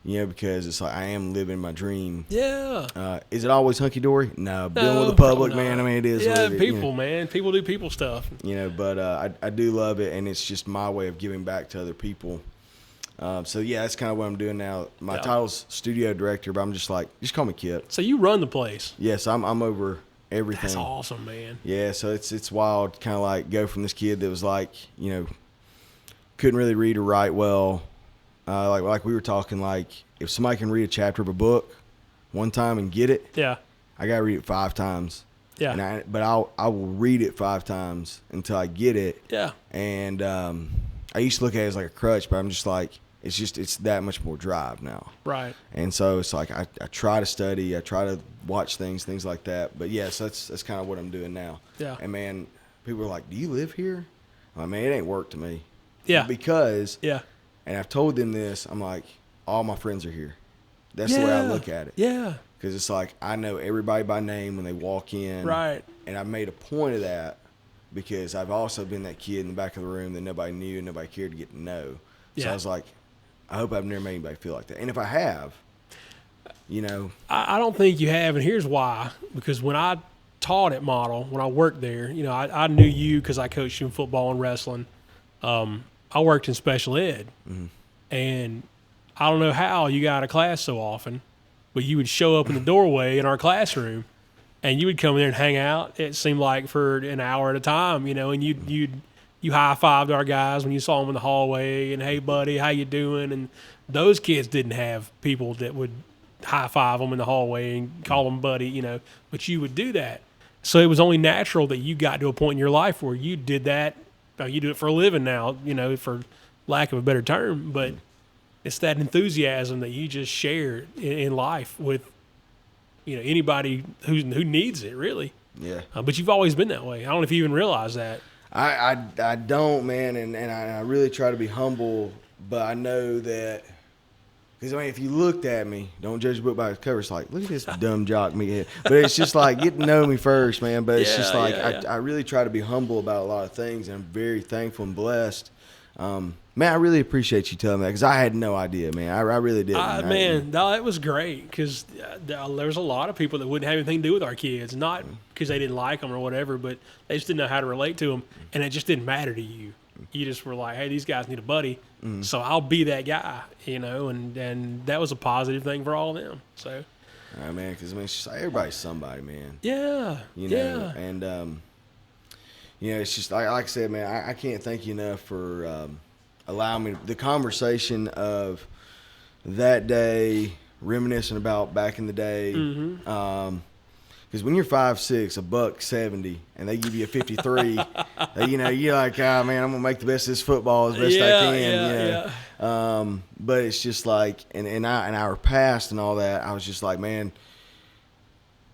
because it's like I am living my dream. Yeah. Is it always hunky-dory? No. Dealing with the public, man, I mean, it is. Yeah, what it is, people, man. People do people stuff. But I do love it, and it's just my way of giving back to other people. So, that's kind of what I'm doing now. My title's studio director, but I'm just like, just call me Kipp. So you run the place. Yes, I'm over everything. That's awesome, man. Yeah, so it's wild, kind of like go from this kid that was like, couldn't really read or write well. Like we were talking, like if somebody can read a chapter of a book one time and get it, I gotta read it 5 times. Yeah. But I will read it 5 times until I get it. Yeah. And I used to look at it as like a crutch, but I'm just like, it's that much more drive now. Right. And so it's like I try to study, I try to watch things like that. But yes, that's kind of what I'm doing now. Yeah. And man, people are like, "Do you live here?" I'm like, man, it ain't work to me. Yeah. Because and I've told them this, I'm like, all my friends are here. That's the way I look at it. Yeah. Because it's like I know everybody by name when they walk in. Right. And I made a point of that because I've also been that kid in the back of the room that nobody knew and nobody cared to get to know. So I was like, I hope I've never made anybody feel like that. And if I have, I don't think you have, and here's why. Because when I taught at Model, when I worked there, I knew you because I coached you in football and wrestling. I worked in special ed. Mm-hmm. And I don't know how you got out of class so often, but you would show up in the doorway in our classroom, and you would come in there and hang out. It seemed like for an hour at a time, and you high-fived our guys when you saw them in the hallway and, hey, buddy, how you doing? And those kids didn't have people that would high-five them in the hallway and call them buddy, but you would do that. So it was only natural that you got to a point in your life where you did that. You do it for a living now, for lack of a better term, but it's that enthusiasm that you just share in life with, anybody who needs it, really. Yeah. But you've always been that way. I don't know if you even realize that. I don't, man, and I really try to be humble, but I know that because if you looked at me, don't judge a book by its cover. It's like, look at this dumb jock meathead. But it's just like, get to know me first, man. But it's just like I really try to be humble about a lot of things, and I'm very thankful and blessed. Man, I really appreciate you telling me that because I had no idea, man. I really didn't. Man, that was great because there's a lot of people that wouldn't have anything to do with our kids, not because they didn't like them or whatever, but they just didn't know how to relate to them, and it just didn't matter to you. You just were like, hey, these guys need a buddy, so I'll be that guy, and that was a positive thing for all of them. So, man, because it's just like everybody's somebody, man. Yeah, and it's just like I said, man, I can't thank you enough for allowing me the conversation of that day, reminiscing about back in the day. Because when you're 5'6", $170, and they give you a 53, you're like, man, I'm gonna make the best of this football as best I can. But it's just like, in our past and all that, I was just like, man,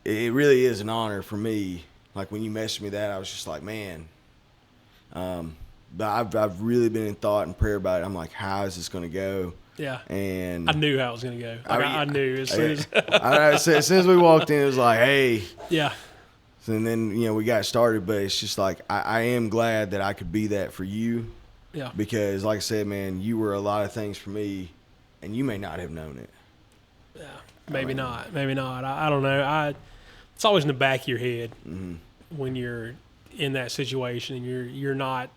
it really is an honor for me. Like when you messaged me that, I was just like, man. But I've really been in thought and prayer about it. I'm like, how is this gonna go? Yeah, and I knew how it was going to go. I knew as soon as soon as we walked in, it was like, hey, yeah. And then we got started, but it's just like I am glad that I could be that for you. Yeah, because like I said, man, you were a lot of things for me, and you may not have known it. Yeah, maybe not. I don't know. It's always in the back of your head when you're in that situation and you're not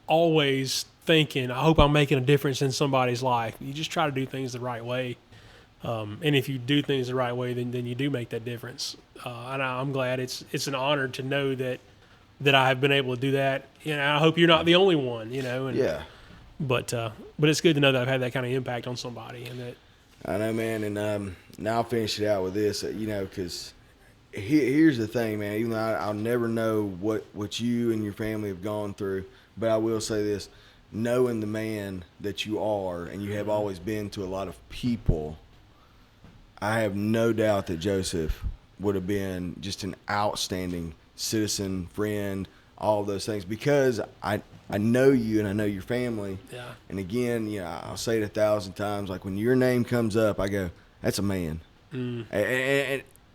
always thinking, I hope I'm making a difference in somebody's life. You just try to do things the right way. And if you do things the right way, then you do make that difference. And I'm glad it's an honor to know that I have been able to do that. And I hope you're not the only one, And, Yeah. But it's good to know that I've had that kind of impact on somebody. And that. I know, man. And now I'll finish it out with this, because here's the thing, man. Even though I'll never know what you and your family have gone through, but I will say this. Knowing the man that you are and you have always been to a lot of people, I have no doubt that Joseph would have been just an outstanding citizen, friend, all of those things, because I know you and I know your family. Yeah. And again, I'll say it 1,000 times. Like when your name comes up, I go, "That's a man." And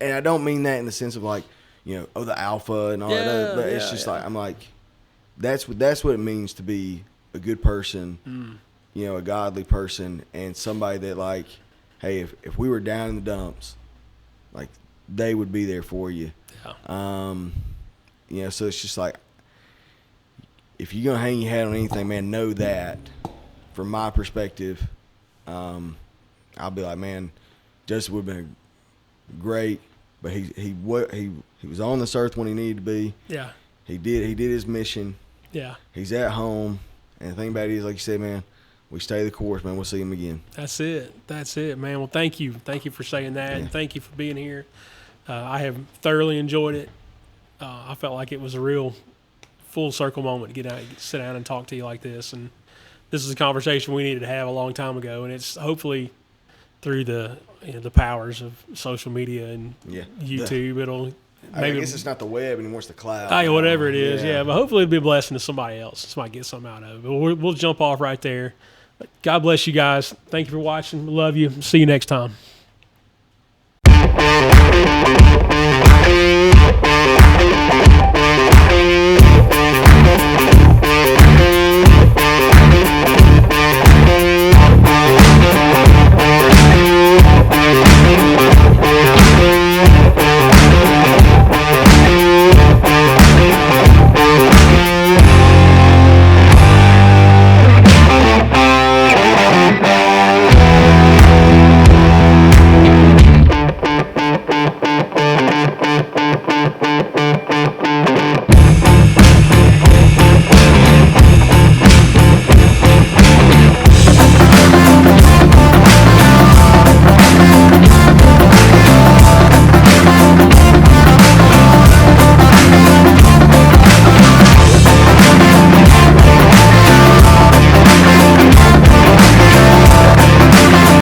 I don't mean that in the sense of like, the alpha and all that. But it's just like I'm like, that's what it means to be a good person, a godly person, and somebody that like, hey, if we were down in the dumps, like they would be there for you. Yeah. So it's just like, if you're gonna hang your hat on anything, man, know that. From my perspective, I'll be like, man, Joseph would have been great, but he was on this earth when he needed to be. Yeah. He did his mission. Yeah. He's at home, and the thing about it is, like you said, man, we stay the course, man. We'll see him again. That's it, man. Well, thank you for saying that, and thank you for being here. I have thoroughly enjoyed it. I felt like it was a real full circle moment to sit down and talk to you like this, and this is a conversation we needed to have a long time ago, and it's hopefully through the powers of social media and YouTube, it'll. Maybe, I guess it's not the web anymore; it's the cloud. Hey, whatever it is, yeah. But hopefully, it'll be a blessing to somebody else. Somebody get something out of it. But we'll jump off right there. God bless you guys. Thank you for watching. Love you. See you next time.